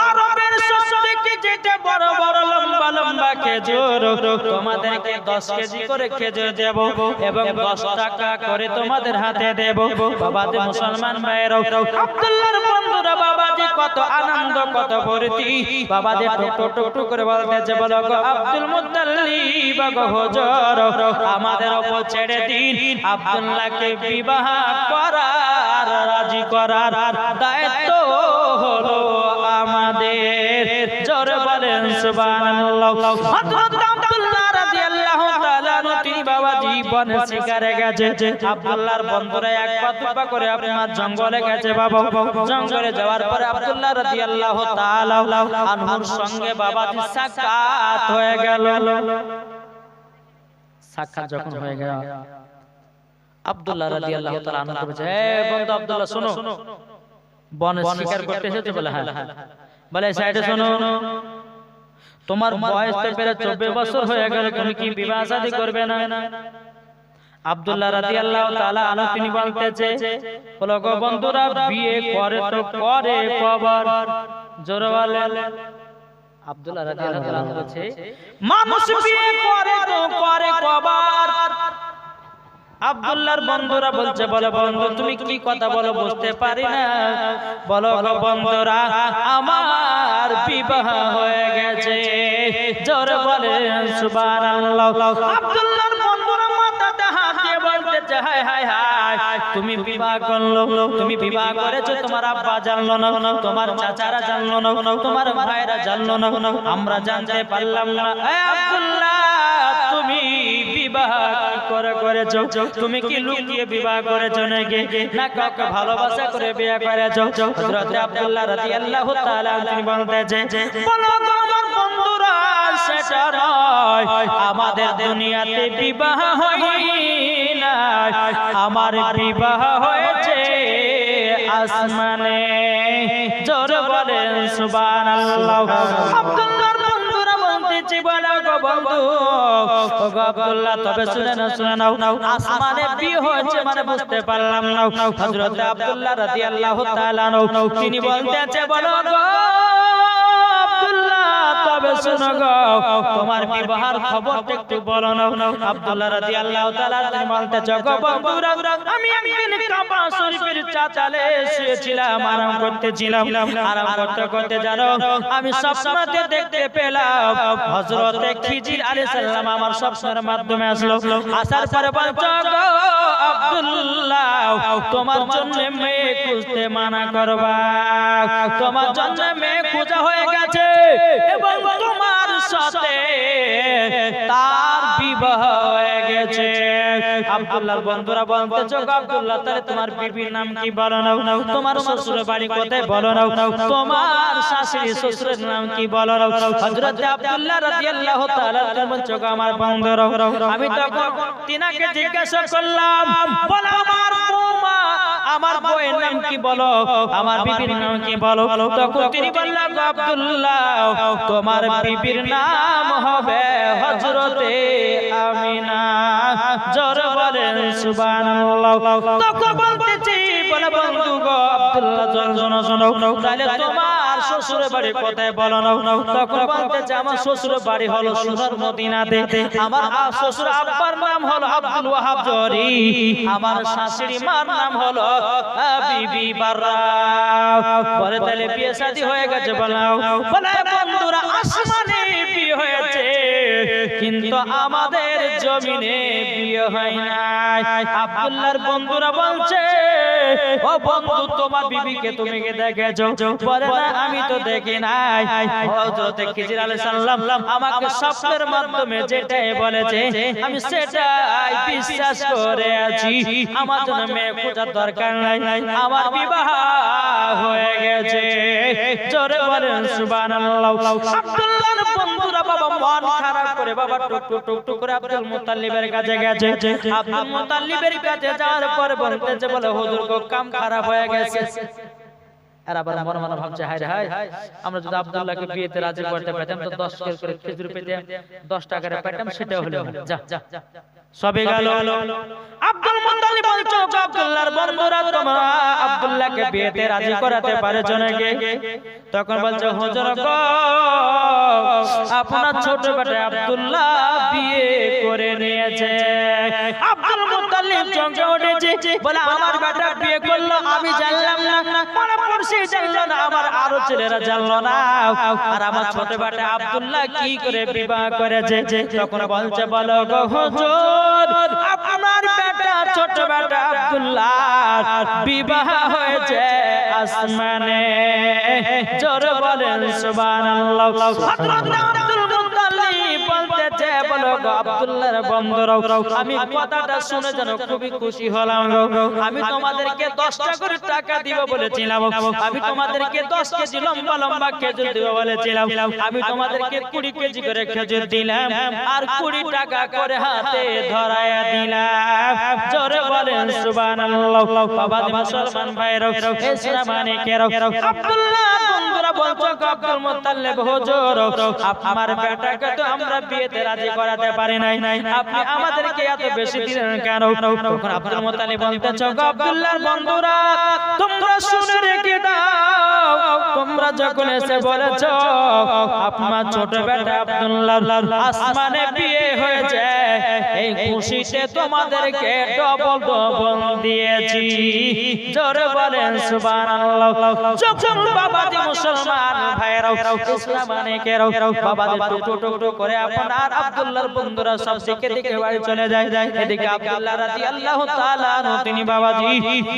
আরবের সবথেকে যেটা বড় বড় লম্বা লম্বা খেজুর তোমাদেরকে 10 কেজি করে খেজুর দেব এবং 10 টাকা করে তোমাদের হাতে দেব বাবাজি মুসলমান ভাইরা আব্দুল্লাহর বন্ধুরা বাবাজি কত আনন্দ কত ফুর্তি বাবাজি টুক করে বলতেছে বলো গো আব্দুল মুতাল্লিব গো হুজুর আমাদের উপর ছেড়ে দিন আব্দুল্লাহকে বিবাহ করার রাজি করার দায়িত্ব হলো আমাদের জোরে বলেন সুবহানাল্লাহ হযরত আব্দুল্লাহ রাদিয়াল্লাহু তাআলা তিনি বাবাজি বনে শিকারে গেছে আব্দুল্লাহর বন্ধুরা এক পা দুপা করে আপনার জঙ্গলে গেছে বাবা জঙ্গলে যাওয়ার পরে আব্দুল্লাহ রাদিয়াল্লাহু তাআলা আনহুর সঙ্গে বাবাজি সাক্ষাৎ হয়ে গেল সাক্ষাৎ যখন হয়ে গেল আব্দুল্লাহ রাদিয়াল্লাহু তাআলা আনহু বলেছে হে বন্ধু আব্দুল্লাহ শোনো বনে শিকার করতে এসেছে বলে হ্যাঁ বলে সাইডে শোনো তোমার বয়স তো প্রায় 24 বছর হয়ে গেল তুমি কি বিবাহ শাদী করবে না আব্দুল্লাহ রাদিয়াল্লাহু তাআলা আনহু তিনি বলতেছে বলো গো বন্ধুরা বিয়ে করে তো করে কবর জোরে বলেন আব্দুল্লাহ রাদিয়াল্লাহু তাআলা বলছে মানুষ বিয়ে করে তো করে কবর আব্দুল্লাহর বন্ধুরা বলছে বলো বন্ধু তুমি কি কথা বলো বুঝতে পারি না বলো গো বন্ধুরা আমার বিবাহ হয়ে গেছে জোরে বলেন সুবহানাল্লাহ আব্দুল্লাহর বন্ধুরা মাথাতে হাত দিয়ে বলতেছে হায় হায় হায় তুমি বিবাহ করলো, তুমি বিবাহ করেছো, তোমার আব্বা জানলো না, তোমার চাচারা জানলো না, তোমার ভাইরা জানলো না, আমরা জানতে পারলাম না। আব্দুল্লাহ তুমি বিবাহ কি করে করেছো? তুমি কি লুকিয়ে বিবাহ করেছো নাকি না কাউকে ভালোবাসা করে বিয়ে করেছো? হযরত আব্দুল্লাহ রাদিয়াল্লাহু তাআলা তিনি বলতেছে, বলো গো আমার বন্ধুরা, সেটা নয়, আমাদের দুনিয়াতে বিবাহ হয়নি না, আমার বিবাহ হয়েছে আসমানে। জোরে বলেন সুবহানাল্লাহ। আব্দুল্লাহর বন্ধুরা বলতেছে, বলো গো বন্ধু, ও গো আব্দুল্লাহ, তবে শুনে নাও, আসমানে বিয়ে হয়েছে মানে বুঝতে পারলাম না। হযরত আব্দুল্লাহ রাদিয়াল্লাহু তাআলা তিনি বলতেছে, বলো গো আব্দুল্লাহ, তবে শুনো গো, তোমার বিবাহের খবরটা একটু বলো না। আব্দুল্লাহ রাদিয়াল্লাহু তাআলা তিনি বলতেছে, গো বন্ধুরা, আমি একদিন কাবা শরীফের চাতালে শুয়েছিলাম, আরাম করতেছিলাম, আরাম করতে করতে জানো আমি স্বপ্নতে দেখতে পেলাম হযরত খিজির আলাইহিস সালাম আমার স্বপ্নের মাধ্যমে আসলো। আসার পরে বলছো, গো আব্দুল্লাহ, তোমার জন্য মেয়ে খুঁজতে মানা করবা, তোমার জন্য মেয়ে খোঁজা হয়ে গেছে এবং তোমার সাথে তার বিবাহ হয়ে গেছে। আব্দুল্লাহর বন্ধুরা বলতেছে, আব্দুল্লাহ, তাহলে তোমার বিবির নাম কি বলো না, তোমার শ্বশুরের বাড়ি কোথায় বলো না, তোমার শাশুড়ি শ্বশুরের নাম কি বলো না। হযরত আব্দুল্লাহ রাদিয়াল্লাহু তাআলা বলছো, আমার বন্ধুরা, আমি তখন তিনাকে জিজ্ঞাসা করলাম, বলো আমার বৌমা, আমার বউয়ের নাম কি বলো, আমার বিবির নাম কি বলো। তখন তিনি বললেন, আব্দুল্লাহ, তোমার বিবির নাম হবে হযরতে আমিনা। জোরে বলেন সুবহানাল্লাহ। তখন বলতেছি, বলে বন্ধু গো আব্দুল্লাহ, শোনো, তাহলে তোমার শ্বশুরের বাড়ি কোথায় বলো না। তখন বলতেছে, আমার শ্বশুরের বাড়ি হলো সুদূর মদিনাতে, আমার শ্বশুর আব্বার নাম হলো আব্দুল ওয়াহাব জরি, আমার শাশুড়ি মার নাম হলো বিবি বাররা। পরে তাহলে বিয়ে শাদী হয়ে গেছে বলাও। বলে বন্ধুরা, আসমানে বিয়ে হয়েছে কিন্তু আমাদের জমিনে বিয়ে হয় নাই। আব্দুল্লাহর বন্ধুরা বলছে, ও বন্ধু, তোমার বিবিকে তুমি কি দেখেছো? বলে না, আমি তো দেখি নাই। হযরত খিজির আলাইহিস সালাম আমাকে স্বপ্নের মাধ্যমে যেটাই বলেছে আমি সেটাই বিশ্বাস করে আছি। আমার জন্য মেয়ে খোঁজার দরকার নাই, আমার বিবাহ হয়ে গেছে। জোরে বলেন সুবহানাল্লাহ। আব্দুল্লাহর বন্ধুরা বাবা মন খারাপ করে বাবা টুক করে আব্দুল মুত্তালিবের কাছে গেছে। আব্দুল মুত্তালিবের কাছে যাওয়ার পরে বলতেছে, বলে হুজুর গো, কাম খারাপ হয়ে গেছে। আর আবার মনে মনে ভাবছে, হায় হায়, আমরা যদি আব্দুল্লাহকে বিয়েতে রাজি করতে পারতাম তো 10 করে খেজুর পেতে 10 টাকার পেতাম, সেটা হলো যা সবে গেল। আব্দুল মুত্তালিব বলছো, আব্দুল্লাহর বন্ধুরা, তোমরা আব্দুল্লাহকে বিয়েতে রাজি করাতে পারছো নাকি? তখন বলছো, হুজুর গো, আপনার ছোট বেটা আব্দুল্লাহ বিয়ে করে নিয়েছে। আব্দুল মুত্তালিব চমকে উঠেছে, বলে আমার বেটা বিয়ে করলো, আমি জানলাম না, পড়শি জানলো না, আমার আরো ছেলেরা জানলো না, আর আমার ছোট বেটা আব্দুল্লাহ কি করে বিবাহ করেছে। তখন বলছে, বলো গো হুজুর, আপনার বেটা ছোট বেটা আব্দুল্লাহ বিবাহ হয়েছে আসমানে। জোরে বলেন সুবহানাল্লাহ। হযরত আব্দুল মুত্তালিব বলতেছে, বলো গো আব্দুল্লাহর বন্ধুরা, আমি কথাটা শুনে যেন খুবই খুশি হলাম গো। আমি তোমাদেরকে 10টা করে টাকা দিব বলেছিলাম, আমি তোমাদেরকে 10 কেজি লম্বা লম্বা খেজুর দিব বলেছিলাম, আমি তোমাদেরকে 20 কেজি করে খেজুর দিলাম আর 20 টাকা করে হাতে ধরায়া দিলাম। জোরে বলেন সুবহানাল্লাহ। বাবা মুসলমান ভাইরা, ইসলাম মানিকেরা, আব্দুল্লাহ বন্ধুরা বলছো, আব্দুল মুত্তালিব হুজুর, আপনার বেটাকে তো আমরা বিয়েতে রাজি করাতে পারি নাই, আপনি আমাদেরকে এত বেশি দিলেন কেন? তখন আব্দুল মুত্তালিব বলতেছে, আব্দুল্লাহর বন্ধুরা, তোমরা শুনে রেখে দাও, তোমরা যখন এসে বলেছো আপনার ছোট বেটা আব্দুল্লাহর আসমানে বিয়ে হয়েছে, এই খুশিতে তোমাদেরকে ডবল দিয়েছি। জোরে বলেন সুবহানাল্লাহ। যখন বাবাজি মুসলমান মুসলমান ভাইরাও ইসলাম অনেকেরও বাবাদের টুকরো টুকরো করে আপনার আব্দুল্লাহর বন্ধুরা সব দিকে বাড়ি চলে যায়। এদিকে আব্দুল্লাহ রাদিয়াল্লাহু তাআলা আনহু তিনি বাবাজি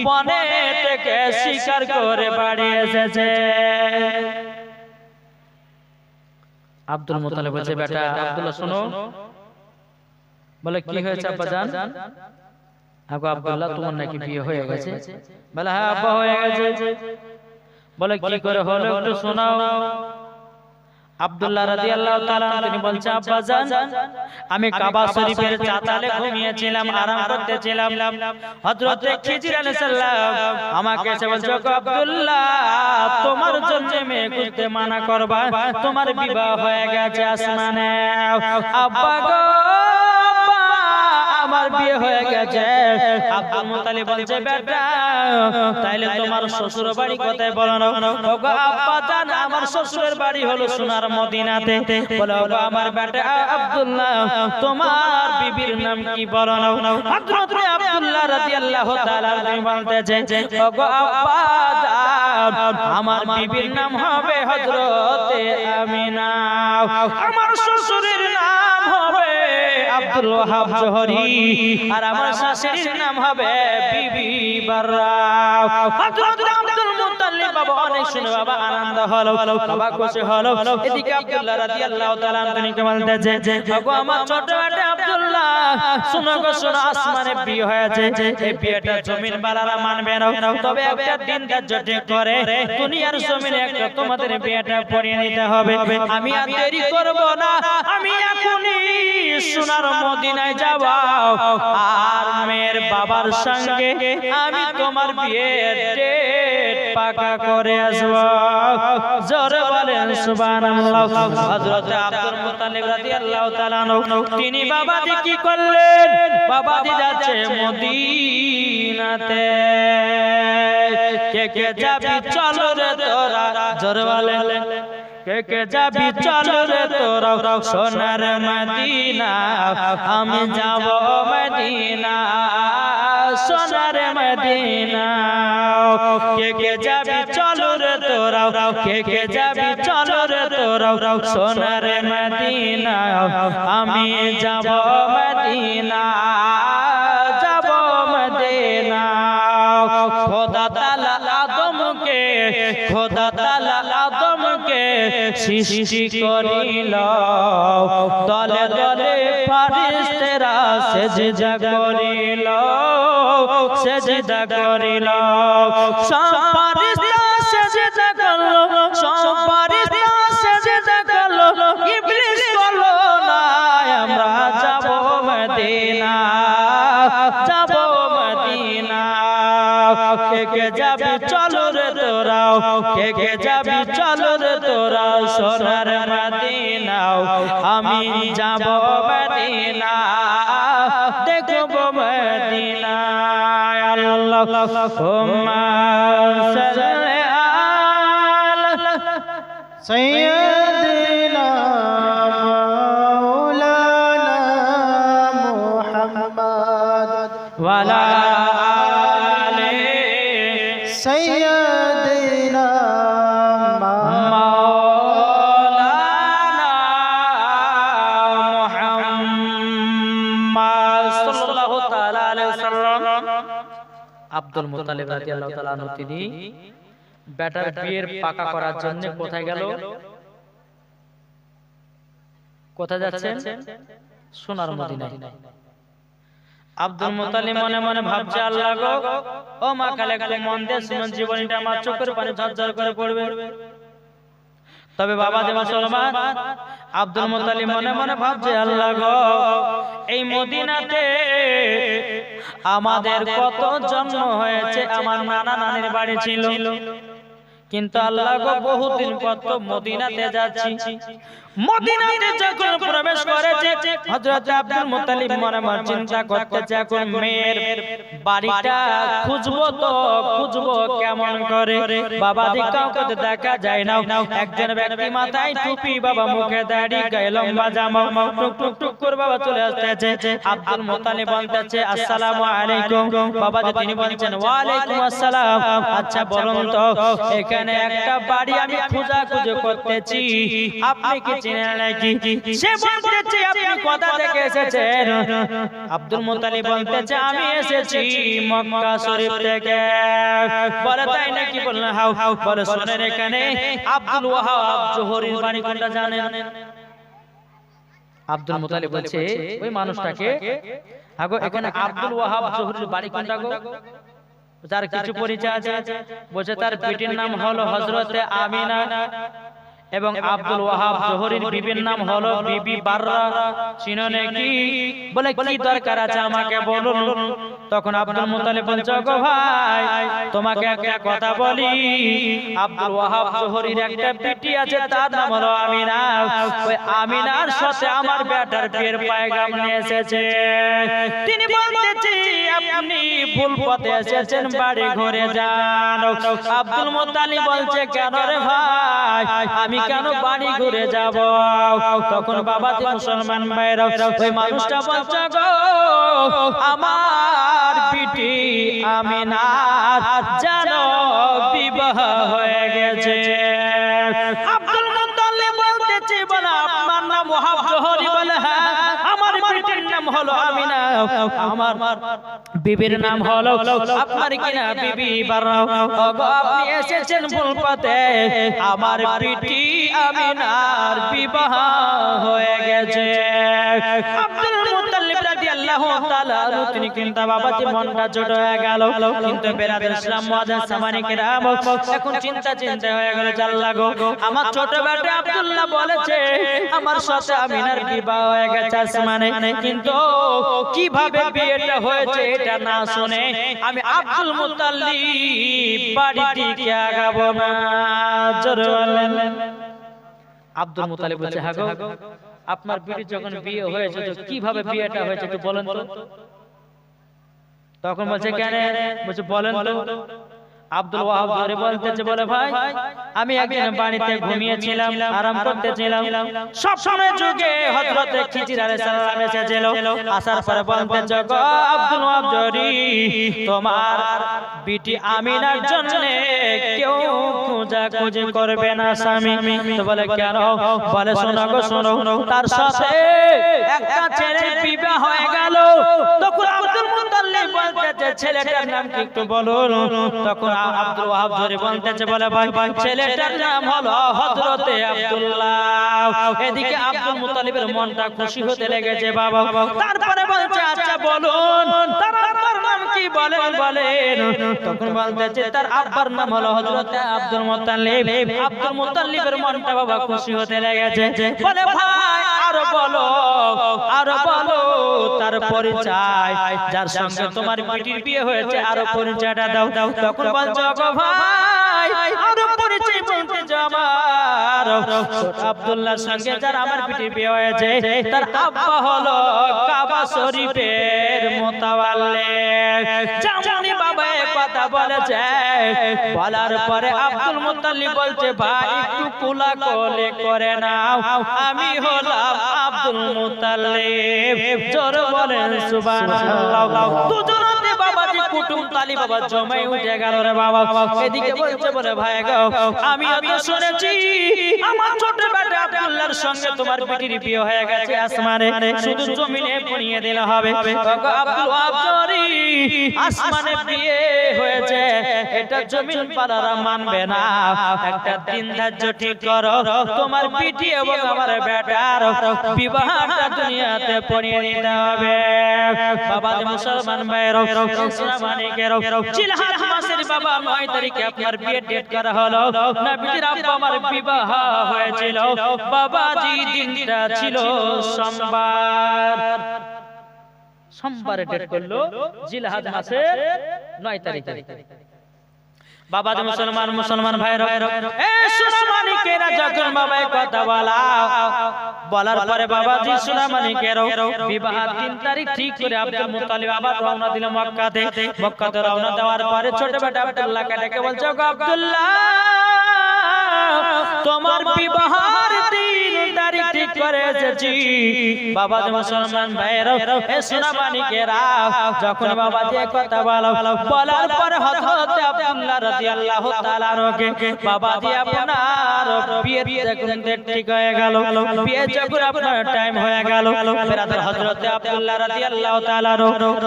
বনে থেকে শিকার করে বাড়ি এসেছে। আব্দুল মুত্তালিব বলছে, বেটা আব্দুল্লাহ শোনো। বলে কি হয়েছে আব্বা জান? আগো আব্দুল্লাহ তোমার নাকি বিয়ে হয়ে গেছে? বলে হ্যাঁ আব্বা হয়ে গেছে। বলে কি করে হলো একটু শোনাও। আব্দুল্লাহ রাদিয়াল্লাহু তাআলা তিনি বলছে, আব্বা জান আমি কাবা শরীফের চাতালে ঘুমিয়েছিলাম, আরাম করতেছিলাম। হযরত খিজির আলাইহিস সালাম আমাকে এসে বলছে, আব্দুল্লাহ তোমার জন্য মেয়ে খুঁজতে মানা করবা, তোমার বিবাহ হয়ে গেছে আসমানে। আব্বা গো আমার বিয়ে হয়ে গেছে। আব্দুল মুত্তালিব বলছে, বেটা তাইলে তোমার শ্বশুর বাড়ি কোথায় বলো না? ওগো আব্বা জান আমার শ্বশুরের বাড়ি হলো সোনার মদিনাতে। বলে ওগো আমার বেটা আব্দুল্লাহ তোমার বিবির নাম কি বলো না? হযরত আব্দুল্লাহ রাদিয়াল্লাহু তাআলা বলতেছে, ওগো আব্বা জান আমার বিবির নাম হবে হযরত আমিনা, আমার শ্বশুরের নাম হবে আব্দুল ওয়াহাব জোহরি, আর আমার শাশুড়ির নাম হবে বিবি বাররা। হযরত আব্দুল মুত্তালিব বাবা অনেক শুনে বাবা আনন্দ হলো, বাবা খুশি হলো। এদিকে আব্দুল্লাহ রাদিয়াল্লাহু তাআলা তিনি বলতেছে, ওগো আমার ছোট বেটা আব্দুল্লাহ শুনো গো শুনো, আসমানে বিয়ে হয়েছে। এই বিয়েটা জমিন বালারা মানবে না, তবে একটা দিন ধার্য করে দুনিয়ার জমিনে একটা তোমাদের বিয়েটা পড়িয়ে নিতে হবে। আমি আর দেরি করব না, আমি এখনই সোনার মদিনায় যাব আর মেয়ের বাবার সঙ্গে আমি তোমার বিয়ের ডেট পাকা করে আসব। জোরে বলেন সুবহানাল্লাহ। হযরত আব্দুল মুত্তালিব রাদিয়াল্লাহু তাআলা তিনি বাবাজি কি করলেন? বাবাজি যাচ্ছে মদিনাতে। কে কে যাবি চল রে তোরা, জোরে বলেন কে কে যাবি চল রে তোরা সোনার মদিনা, আমি যাব মদিনা সোনার মদিনা। কে কে যাবি চল রে তোরা, কে কে যাবি চল রে তোরা সোনার মদিনা, আমি যাব মদিনা যাব মদিনা। খোদা তাআলা আদমকে, খোদা তাআলা আদমকে সৃষ্টি করিল, দলে দলে ফেরেশতারা সেজদা করিল, সেজদা করিল। সব ফেরেশতা সেজদা করল, সব ফেরেশতা সেজদা করল, ইবলিস বলল না আমরা যাব মদিনা যাব মদিনা। কে কে যাবি চল রে তোরা, কে কে যাবি চল রে তোরা সোনার মদিনা, আমি যাব মদিনা দেখব মদিনা। আল্লাহুম্মা সাল্লি আলা সাইয়্যিদিনা মাওলানা মুহাম্মদ ওয়া আলা سيدنا مولانا محمد صلى الله تعالى عليه وسلم। আব্দুল মুত্তালিব রাদিয়াল্লাহু তাআলা আনহু তিনি বেটার বিয়ের পাকা করার জন্য কোথায় গেল? কোথায় যাচ্ছেন? সোনার মদিনায়। আব্দুল মুত্তালিব মনে মনে ভাবছে, আল্লাহ গো ও মা কালে একটু মন দিয়ে শুনুন, জীবনটা আমার চোখের পানি ঝরঝর করে পড়বে। তবে বাবা যে মুসলমান আব্দুল মুত্তালিব মনে মনে ভাবছে, আল্লাহ গো এই মদিনাতে আমাদের কত জন্ম হয়েছে, আমার নানা নানির বাড়ি ছিল, কিন্তু আল্লাহ গো বহুদিন পর তো মদিনাতে যাচ্ছি। মদিনাতে যখন প্রবেশ প্রবেশ করেছে। হযরত আব্দুল মুত্তালিব মনে মনে চিন্তা করতেছে এখন মেয়ের বাড়িটা খুঁজবো তো খুঁজবো কেমন করে, বাবা দি কাউকে তো দেখা যায় না। একজন ব্যক্তি মাথায় টুপি, বাবা মুখে দাড়ি, গায়ে লম্বা জামা, টুক টুক টুক করে বাবা চলে আসতেছে। আব্দুল মুত্তালিব বলতেছে আসসালামু আলাইকুম। বাবা যে তিনি বলছেন ওয়া আলাইকুম আসসালাম। আচ্ছা বলুন তো এখানে একটা বাড়ি আমি খোঁজাখুঁজি করতেছি, আপনি কি চেনেন নাকি? সে বলতেছে আপনি কোথা থেকে এসেছেন? আব্দুল মুত্তালিব বলতেছে আমি এসেছি মক্কা শরীফ থেকে। বলে তাই নাকি? বললেন হাউ হাউ। বলে শুনেন এখানে আব্দুল ওয়াহাব জোহরির বাড়ি কোনটা জানেন? আব্দুল মুত্তালিব বলছে ওই মানুষটাকে আগো এখানে আব্দুল ওয়াহাব জোহরির বাড়ি কোনটা গো? যার কিছু পরিচয় আছে। বলছে তার পিতার নাম হলো হযরতে আমিনা এবং আব্দুল ওয়াহাব জোহরির বিবির নাম হলো বিবি বাররা। চিনো নাকি? বলে কি দরকার আছে আমাকে বলুন। তখন আব্দুল মুত্তালিব বলছে গো ভাই তোমাকে একটা কথা বলি, আব্দুল ওয়াহাব জোহরির একটা বিটি আছে তার নাম হলো আমিনা। ওই আমিনার সাথে আমার বেটার বিয়ের পয়গাম নিয়ে এসেছে। তিনি বলতেছে আপনি ভুল পথে এসেছেন, বাড়ি ঘরে যান। আব্দুল মুত্তালিব বলছে কেন রে ভাই, আমি কেন বাড়ি ঘুরে যাব? তখন বাবা তে মুসলমান ভাইরা ওই মানুষটা বলছে গো আমার বিটি আমিনার জানো বিবাহ হয়ে গেছে। আব্দুল মুত্তালিব বলতেছে বলে আপনার নাম ওয়াহাব জোহরি? বলে হ্যাঁ আমার বিটির নাম হলো আমিনা, আমার বিবির নাম হলো আপনার কিনা বিবি বাররা। ওগো আপনি এসেছেন ভুল পথে, আমার বিটি আমিনার বিবাহ হয়ে গেছে। আব্দুল মুত্তালিব রাদিয়াল্লাহু তাআলা তিনি কিন্তু বাবাজি মনটা ছোট হয়ে গেল। কিন্তু বেরাদর ইসলাম মুআজ্জাজ সামানি কিরাম এখন চিন্তা হয়ে গেল জাল্লা গো আমার ছোট বেটা আব্দুল্লাহ বলেছে আমার সাথে আমিনার বিবাহ হয়ে গেছে আসমানে, কিন্তু কিভাবে বিয়েটা হয়েছে এটা না শুনে আমি আব্দুল মুত্তালিব বাড়ি থেকে আগাবো না। জোরে বলেন। আব্দুল মুত্তালিব বলছে হ্যাঁ গো আপনার বিটি যখন বিয়ে হয়েছে তো কিভাবে বিয়েটা হয়েছে একটু বলেন তো। তখন বলছে কেন? বলছে বলেন তো। আব্দুল ওয়াহাব জোহরি বলতেছে বলে ভাই আমি একদিন বাড়িতে ঘুমিয়েছিলাম, আরাম করতেছিলাম, স্বপ্নের যুগে হযরতে খিজির আলাইহিস সালাম এসেছিল। আসার পরে বলতেছে গো আব্দুল ওয়াহাব জোহরি তোমার বিটি আমিনার জন্য কেউ খোঁজাখুঁজি করবে না স্বামী। তো বলে কেন? বলে শোনো গো শোনো তার সাথে একটা ছেলের বিবাহ হয়ে গেল। তখন আব্দুল মুত্তালিব বলতেছে ছেলেটার নাম কি একটু বলুন। তখন আব্দুল ওয়াহাব জোহরি বলতেছে বলে ভাই ছেলেটার নাম হলো হযরতে আব্দুল্লাহ। এদিকে আব্দুল মুত্তালিবের মনটা খুশি হতে লেগেছে বাবা। তারপরে বলছে আচ্ছা বলুন তার আব্বার নাম কি বলেন বলেন। তখন বলতেছে তার আব্বার নাম হলো হযরতে আব্দুল মুত্তালিব। আব্দুল মুত্তালিবের মনটা বাবা খুশি হতে লেগেছে। বলে ভাই আরো বলো তার পরিচয়, যার সঙ্গে তোমার বিটির বিয়ে হয়েছে আরো পরিচয়টা দাও। তখন বলছো গো ভাই আরো পরিচয় বলতে আমার আব্দুল্লাহর সঙ্গে যার আমার বিটির বিয়ে হয়েছে তার আব্বা হলো কাবা শরীফের মুতাওয়াল্লিদ। যেমনি বাবা কথা বলেছে বলার পরে আব্দুল মুত্তালিব বলছে ভাই একটু কোলাকুলি করে নাও, আমি হলাম আব্দুল মুত্তালিব। জোরে বলেন সুবহানাল্লাহ। দুজনতে বাবাজি কুটুম তালি বাবা জমাই উঠে গেল রে বাবা। এদিকে বলছে বলে ভাই গো আমি তো শুনেছি আমার ছোট বেটা আব্দুল্লাহর সঙ্গে তোমার বিটির বিয়ে হয়ে গেছে আসমানে, শুধু জমিনে পড়িয়ে দিলে হবে। আব্দুল ওয়াহাব জোহরি আসমানে বিয়ে হয়েছে এটা জমিন পালারা মানবে না, একটা দিন ধার্য ঠিক করো তোমার বিটি এবং আমার বেটার বিবাহটা দুনিয়াতে পড়িয়ে দিতে হবে। বাবা মুসলমান ভাইরা ইসলামানিকেরা জিলহজ মাসের বাবা 9 তারিখে আপনার বিয়ে ডেট করা হলো। নবীজির আব্বা আমার বিবাহ হয়েছিল বাবাজি দিনটা ছিল সোমবারে ডেট করলো জিলহজ মাসের 9 তারিখে। বাবা মুসলমান ভাইরা, এ সোনামানিকেরা যখন বাবা এই কথা বলার পরে বাবাজি সোনামানিকেরাও বিবাহ 3 তারিখ ঠিক করে আব্দুল মুত্তালিব আবার রওনা দিল মক্কাতে রওনা দেওয়ার পরে ছোট বেটা আব্দুল্লাহকে ডেকে বলছে, ওগো আব্দুল্লাহ, তোমার বিবাহের 3 তারিখ ঠিক করে এসেছি। বাবাজি মুসলমান ভাইরা, এ সোনামানিকেরা যখন বাবাজি এই কথা বলার পরে হযরত আব্দুল্লাহ রাদিয়াল্লাহু তাআলা আনহুকে বাবাজি আপনার বিয়ের যখন ডেট ঠিক হয়ে গেল, বিয়ে যখন আপনার টাইম হয়ে গেল, ব্রাদার হযরত আব্দুল্লাহ রাদিয়াল্লাহু তাআলা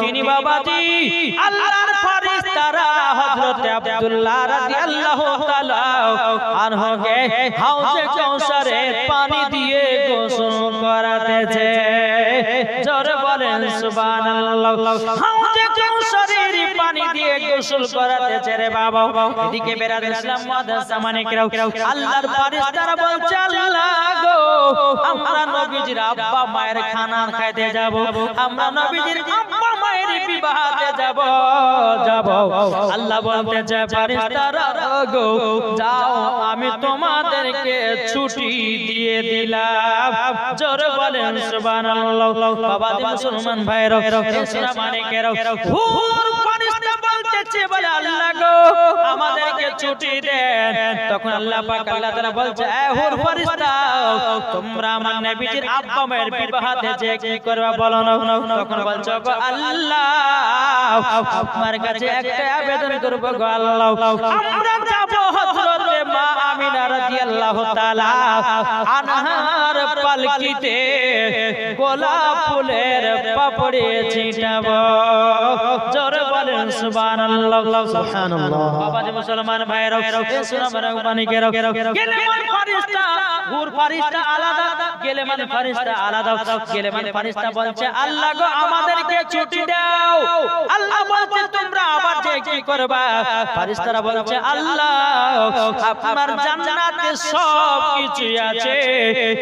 তিনি বাবাজি আল্লাহর ফেরেশতারা হযরত আব্দুল্লাহ রাদিয়াল্লাহু তাআলা আনহুকে হাউজে কাউসারে পানি দিয়ে গোসল করাতেছে। জোরে বলেন সুবহানাল্লাহ। হাউজে কাউসারের পানি দিয়ে গোসল করাতেছে রে বাবা। এদিকে বেরাদের ইসলাম মাদ্রাসা মানিকরাও আল্লাহর ফেরেশতারা বলছে, আল্লাহ গো, আমরা নবীজির আব্বা মায়ের খানা খাইতে যাব, আমরা নবীজির আব্বা মায়ের বিবাহতে যাব। আল্লাহ বলতেছে, ফেরেশতারা গো, যাও, আমি তোমাদেরকে ছুটি দিয়ে দিলাম। জোরে বলেন সুবহানাল্লাহ। বাবা মুসলমান ভাইরা, সোনামানিকেরা হুর ফেরেশতা বলতেছে, বলে আল্লাহ গো, আমাদেরকে ছুটি দেন। তখন আল্লাহ পাক আল্লাহ তাআলা বলছে, এ হুর ফেরেশতা, তোমরা আমার নবীজির আব্বা মায়ের বিবাহতে যে কি করবে বলো না। তখন বলছো, গো আল্লাহ, আপনার কাছে একটা আবেদন করব গো আল্লাহ, আমরা যাব হযরত মা আমিনা রাদিয়াল্লাহু তাআলা আনহার পালকিতে গোলাপ ফুলের পাপড়ি ছিটাবো। জোরে বলেন সুবহানাল্লাহ। বাবাজি মুসলমান ভাইরা, সোনামানিকেরা, গেলেমান ফেরেশতা, হুর ফেরেশতা আলাদা, গেলেমান ফেরেশতা আলাদা। গেলেমান ফেরেশতা বলছে, আল্লাহ গো, আমাদেরকে ছুটি দাও। আল্লাহ বলছে, তোমরা আবার যে কি করবা? ফেরেশতারা বলছে, আল্লাহ, আপনার জান্নাতে সব কিছু আছে,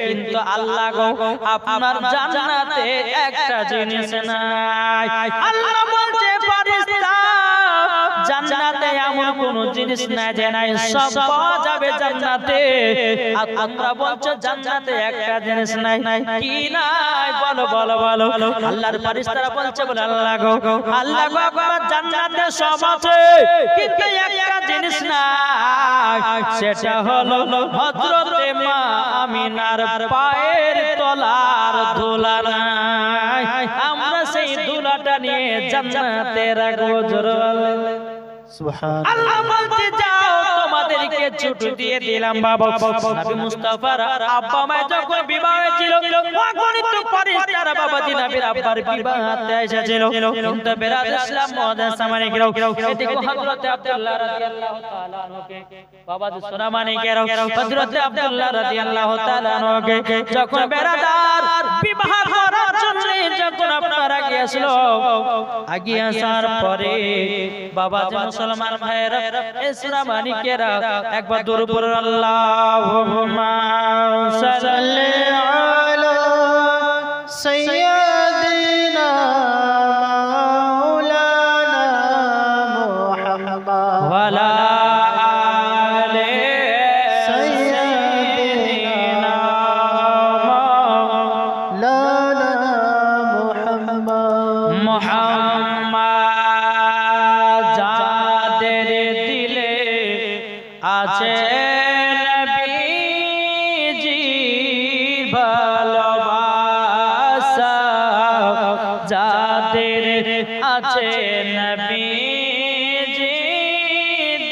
কিন্তু আল্লাহ গো, আপনার জান্নাতে একটা জিনিস নাই। আল্লাহ বলছে, ফেরেশতা, জান্নাতে এমন কোন জিনিস নাই যে নাই, সব পাওয়া যাবে জান্নাতে। আর তোমরা বলছো জান্নাতে একটা জিনিস নাই, কি নাই? বলো বলো বলো। আল্লাহর ফেরেশতারা বলছে, বলে আল্লাহ গো, আল্লাহ গো, আপনার জান্নাতে সব আছে, কিন্তু একটা জিনিস নাই, সেটা হলো হযরতে মা আমিনার পায়ের তলার ধুলা নাই। আমরা সেই ধুলাটা নিয়ে জান্নাতে রাখবো। জোরে বলেন সুবহানাল্লাহ। আল্লাহ বলতে, যাও, তোমাদেরকে ছুটি দিয়ে দিলাম। বাবা নবী মুস্তাফার আব্বা মা যখন বিবাহ হয়েছিল, অগণিত ফেরেশতারা বাবাজি নবীর আব্বার বিবাহতে এসেছিল, কিন্তু বেরাদের ইসলাম মাদ্রাসা মানিকরাও এদিকে হযরত আব্দুল্লাহ রাদিয়াল্লাহু তাআলা আনহুকে, বাবাজি সোনামানিকেরা হযরত আব্দুল্লাহ রাদিয়াল্লাহু তাআলা আনহুকে যখন বেরাদার বিবাহ করার জন্য যখন আপনারা গিয়েছিল, আগে আসার পরে বাবাজি মুসলমান ভাইরা, এ সোনামানিকেরা একবার দরুদ পড়ুন, আল্লাহুম্মা সাল্লি আলা সাইয়্যিদিনা মাওলানা মুহাম্মদ ওয়া আলা আলি সাইয়্যিদিনা মাওলানা মুহাম্মদ। যাদের দিলে আছে নবীজির ভালোবাসা, যাদের আছে নবীজির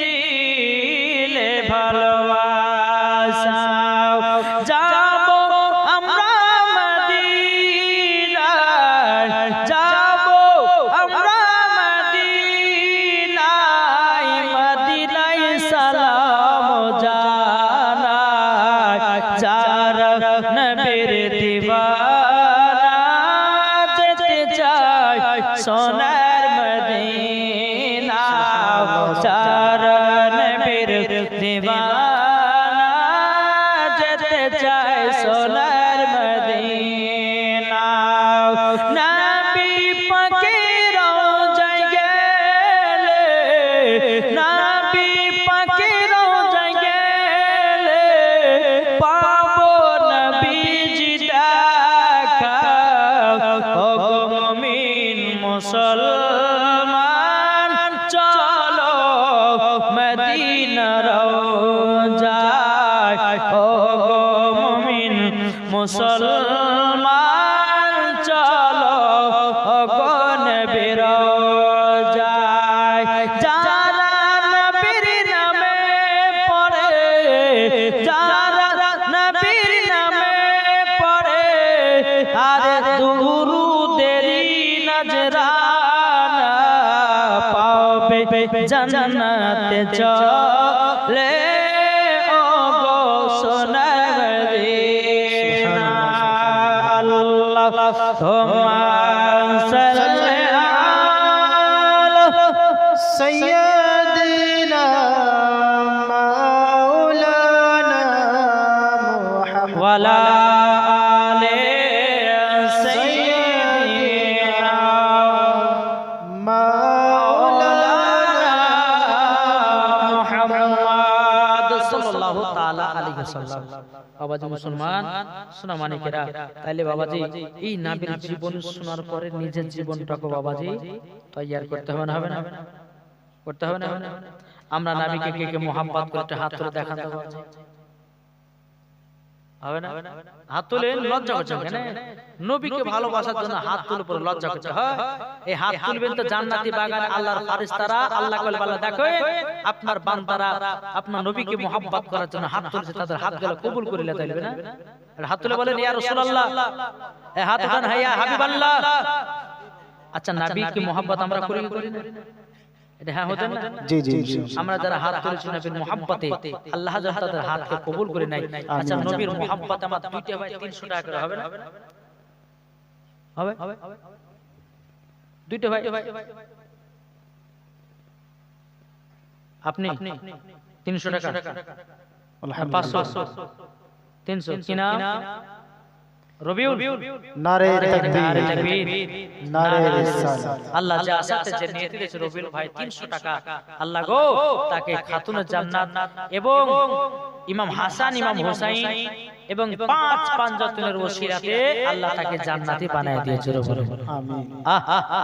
দিলে ভালোবাসা, যাব আমরা মদিনায়, যাব আমরা মদিনায়, মদিনায় সালাম জানাই, যারা নবীর দিওয়ানা, যেতে চাই সোনার মদিনা। মুসলমান চলো মদিনা রওজায় ও গো মুমিন মুসলমান চলো ও গো নবী রওজায় যারা নবীর নামে পড়ে যারা নবীর নামে পড়ে আর দুরুদেরি নজরানা পাবে জান্নাতে চলে ও গো সোনার মদিনা আল্লাহুম্মা সাল্লি আলা سيدنا مولانا محمد ওয়ালা আলে সাইয়্যিদিনা مولانا মুহাম্মদ সাল্লাল্লাহু তাআলা আলাইহি ওয়াসাল্লাম। বাবাজি মুসলমান শোনা মানিকেরা, তাইলে বাবাজি এই নবীর জীবন শোনার পরে নিজের জীবনটাকে বাবাজি তৈয়ার করতে হবে না? হবে না? করতে হবে না? আমরা নবীকে কে কে মোহাম্মত করতে হাত তুলে দেখান তো বাবাজি। হবে না? হাত তুলে লজ্জা করছে কেন? নবীকে ভালোবাসার জন্য হাত তুলে পরে লজ্জা করছে হয়। এই হাত তুলবেন তো জান্নাতি বাগানে আল্লাহর ফেরেশতারা আল্লাহ কল বালা দেখো আপনার বান্দারা আপনার নবীকে মোহাম্মত করার জন্য হাত তুলছে, তাদের হাতগুলো কবুল করে নিতে হবে না? আর হাত তুলে বলেন ইয়া রাসূলুল্লাহ, এই হাত উঠান ইয়া হাবিবাল্লাহ। আচ্ছা নবীকে মোহাম্মত আমরা করি না? এটা হ্যাঁ হতেন না? জি জি জি আমরা যারা হাত তুলেছি নবীর মোহাম্মতে আল্লাহ যেন তাদের হাতকে কবুল করে নেয়। আচ্ছা নবীর মোহাম্মত আমার দুইটা ভাই 300 টাকা করে হবে না? হবে? দুইটা ভাই আপনি 300 টাকা 500 300 কিনা রবিউল নারে নারে তাকবীর তাকবীর নারে রিসালাত আল্লাহ যা আসাতে যে নিয়তি দিয়েছে রবিউল ভাই 300 টাকা আল্লাহ গো তাকে খাতুনের জান্নাত এবং ইমাম হাসান ইমাম হুসাইন এবং 5 পাঁচজনের ওসিলাতে আল্লাহ তাকে জান্নাতি বানায় দিয়েছে। বলুন আমিন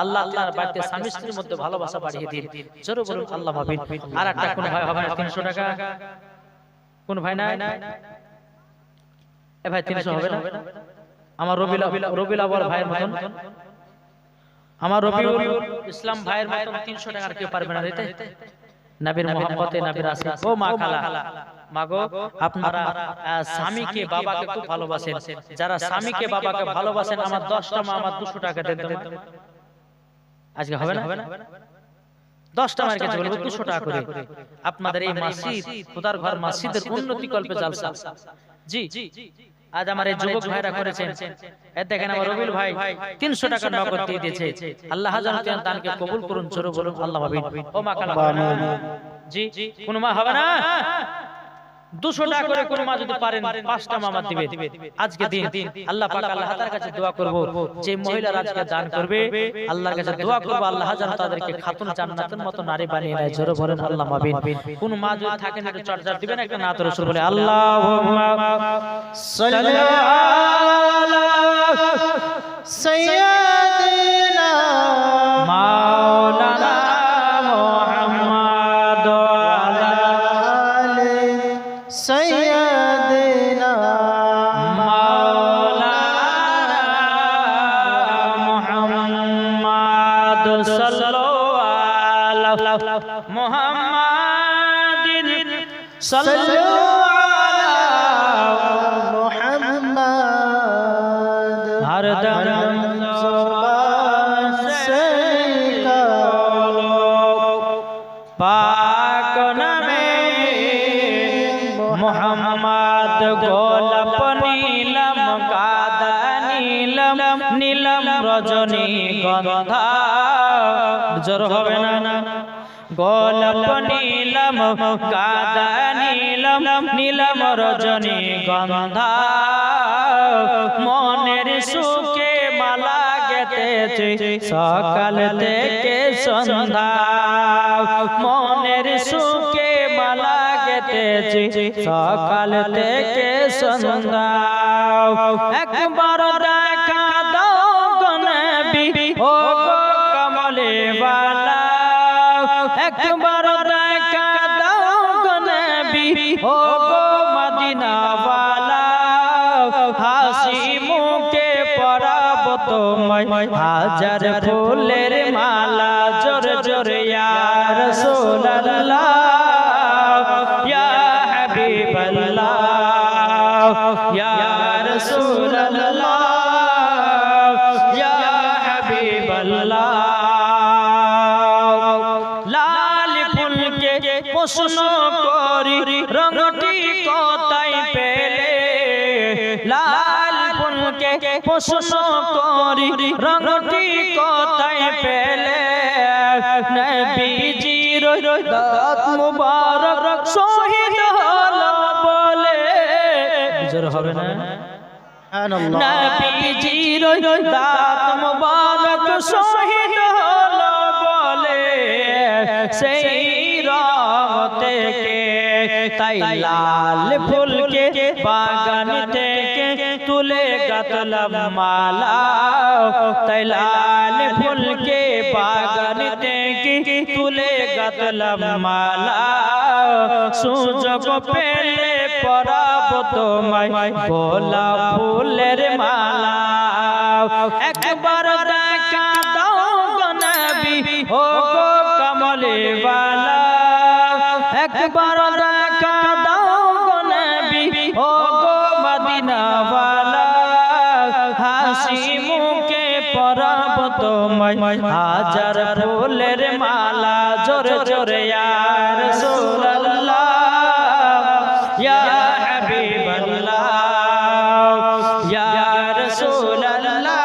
আল্লাহ তাআলার বাড়িতে স্বামী স্ত্রীর মধ্যে ভালোবাসা বাড়িয়ে দিন। জোরে বলুন আল্লাহ আমিন। আর একটা কোন ভাই হবে না 300 টাকা? কোন ভাই নাই? এ ভাই 300 হবে না? আমার রবিউল আউয়াল ভাইয়ের মতন, আমার রবিউল ইসলাম ভাইয়ের মতন 300 টাকা আর কেউ পারবে না দিতে? নবীর মোহাম্মতে নবীর আসে ও মা খালা মাগো আপনারা স্বামীকে বাবাকে খুব ভালোবাসেন, যারা স্বামীকে বাবাকে ভালোবাসেন আমার 10টা মা আমার 200 টাকা দেন তো। আজকে হবে না? 10টা মার কাছে বলবো 200 টাকা করে। আপনাদের এই মসজিদ খোদার ঘর মসজিদের উন্নতি কল্পে জালসা। জি আজ আমার এই যুবক ভাইরা করেছেন, এই দেখেন আমার রবিউল ভাই 300 টাকা নগদ দিয়ে দিয়েছে। আল্লাহ যেন তার দানকে কবুল করুন। জোরে বলুন আল্লাহ আমিন। ও মা খালা জি কোন মা হবে না? 200 টাকা করে কোন মা যদি পারেন 5টা মামা দিবে আজকে দিন। আল্লাহ পাক আল্লাহ তাআলার কাছে দোয়া করব যে মহিলারা আজকে দান করবে আল্লাহর কাছে দোয়া করব আল্লাহ যেন তাদেরকে খাতুন জান্নাতের মতো নারী বানিয়ে দেয়। জোরে বলেন আল্লাহ আমিন। কোন মা যদি থাকেন একটু চর্চা দিবেন একটা নাত রাসূল বলে আল্লাহুম্মা সাল্লি আলা সাইয়্যিদিনা মাওলানা মুহাম্মদ আলা আলি সাইয়্যিদিনা মাওলানা মুহাম্মদ সাল্লাল্লাহু আলা মুহাম্মাদিন সাল্লাল্লাহু আলা মুহাম্মদ হরদম জবান से পাক নামে মুহাম্মদ গোলাপ নীলম কাদা নীলম নীলম রজনী গন্ধা। জোর হবে না? গোলাপ নীলম কাদা নীলম নীলম রজনী গন্ধা মনের সুখে মালা গেতেছে সকাল থেকে সন্ধ্যা। মনের সুখে মালা গেতেছে সকাল থেকে সন্ধ্যা। একবার দেখা দাও গো নবী ও গো তোমায় হাজার ফুলের মালা জোরে জোরে ইয়া রাসূলুল্লাহ ইয়া হাবিবাল্লাহ ইয়া রাসূলুল্লাহ ইয়া হাবিবাল্লাহ লাল ফুলকে প্রশ্ন করি রংটি কোথায় পেলে লাল ফুলকে প্রশ্ন করি রংটি কোথায় পেলে নবীজির দাঁত মুবারক শহীদ হলো বলে জোর হবে না নবীজির দাঁত মুবারক শহীদ হলো বলে সেই রং থেকে তাই লাল ফুলকে বাগান থেকে তুলে গাঁথলাম মালা তাই লাল ফুলকে বাগান থেকে তুলে গাঁথলাম মালা সুযোগ পেলে পরাব তোমায় গোলাপ ফুলের মালা একবার দেখা দাও গো নবী ও গো কমলে वाला একবার দেখা দাও গো নবী ও গো মদিনা वाला হাসি মুখে পরাব তোমায় হাজার ফুলের মালা জোরে জোরে ইয়া রাসূলুল্লাহ ইয়া হাবিবাল্লাহ ইয়া রাসূলুল্লাহ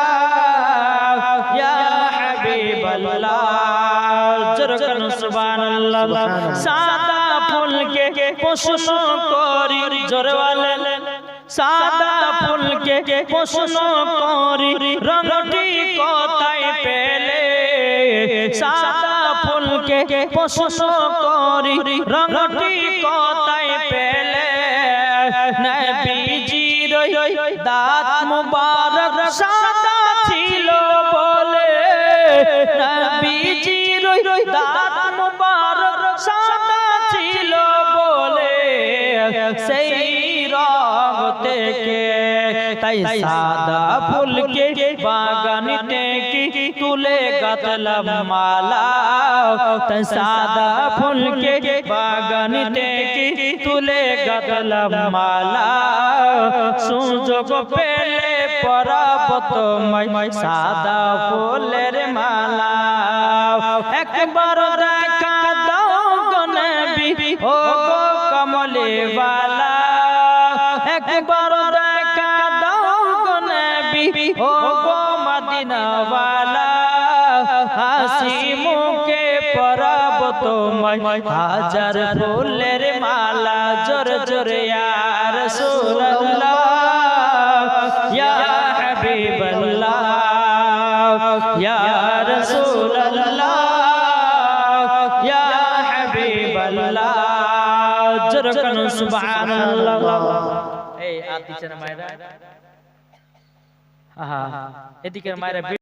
ইয়া হাবিবাল্লাহ জোরে করুন সুবহানাল্লাহ সাদা ফুলকে প্রশ্ন করি জোরে বলেন সাদা ফুলকে প্রশ্ন করি রংটি কোথায় পেলে সাদা ফুলকে প্রশ্ন করি রংটি কোথায় পেলে নবীজির দাঁত মুবারক সাদা ছিল বলে নবীজির দাঁত মুবারক সাদা ছিল বলে সেই রং থেকে তাই সাদা ফুলকে বাগান থেকে তুলে গাঁথলাম মালা তাই সাদা ফুলকে বাগান থেকে তুলে গাঁথলাম মালা সুযোগ পেলে পরাব তোমায় সাদা ফুলের মালা একবার দেখা দাও গো নবী ও গো কমলে वाला একবার দেখা দাও গো নবী ও গো মদিনা वाला হাসি মুখে পরাব তোমায় হাজার ফুলের মালা জোরে জোরে ইয়া রাসূলুল্লাহ ইয়া হাবিবাল্লাহ ইয়া রাসূলুল্লাহ ইয়া হাবিবাল্লাহ জোরে করুন সুবহানাল্লাহ এই আর দিচ্ছে না মায়েরা এদিকে মায়েরা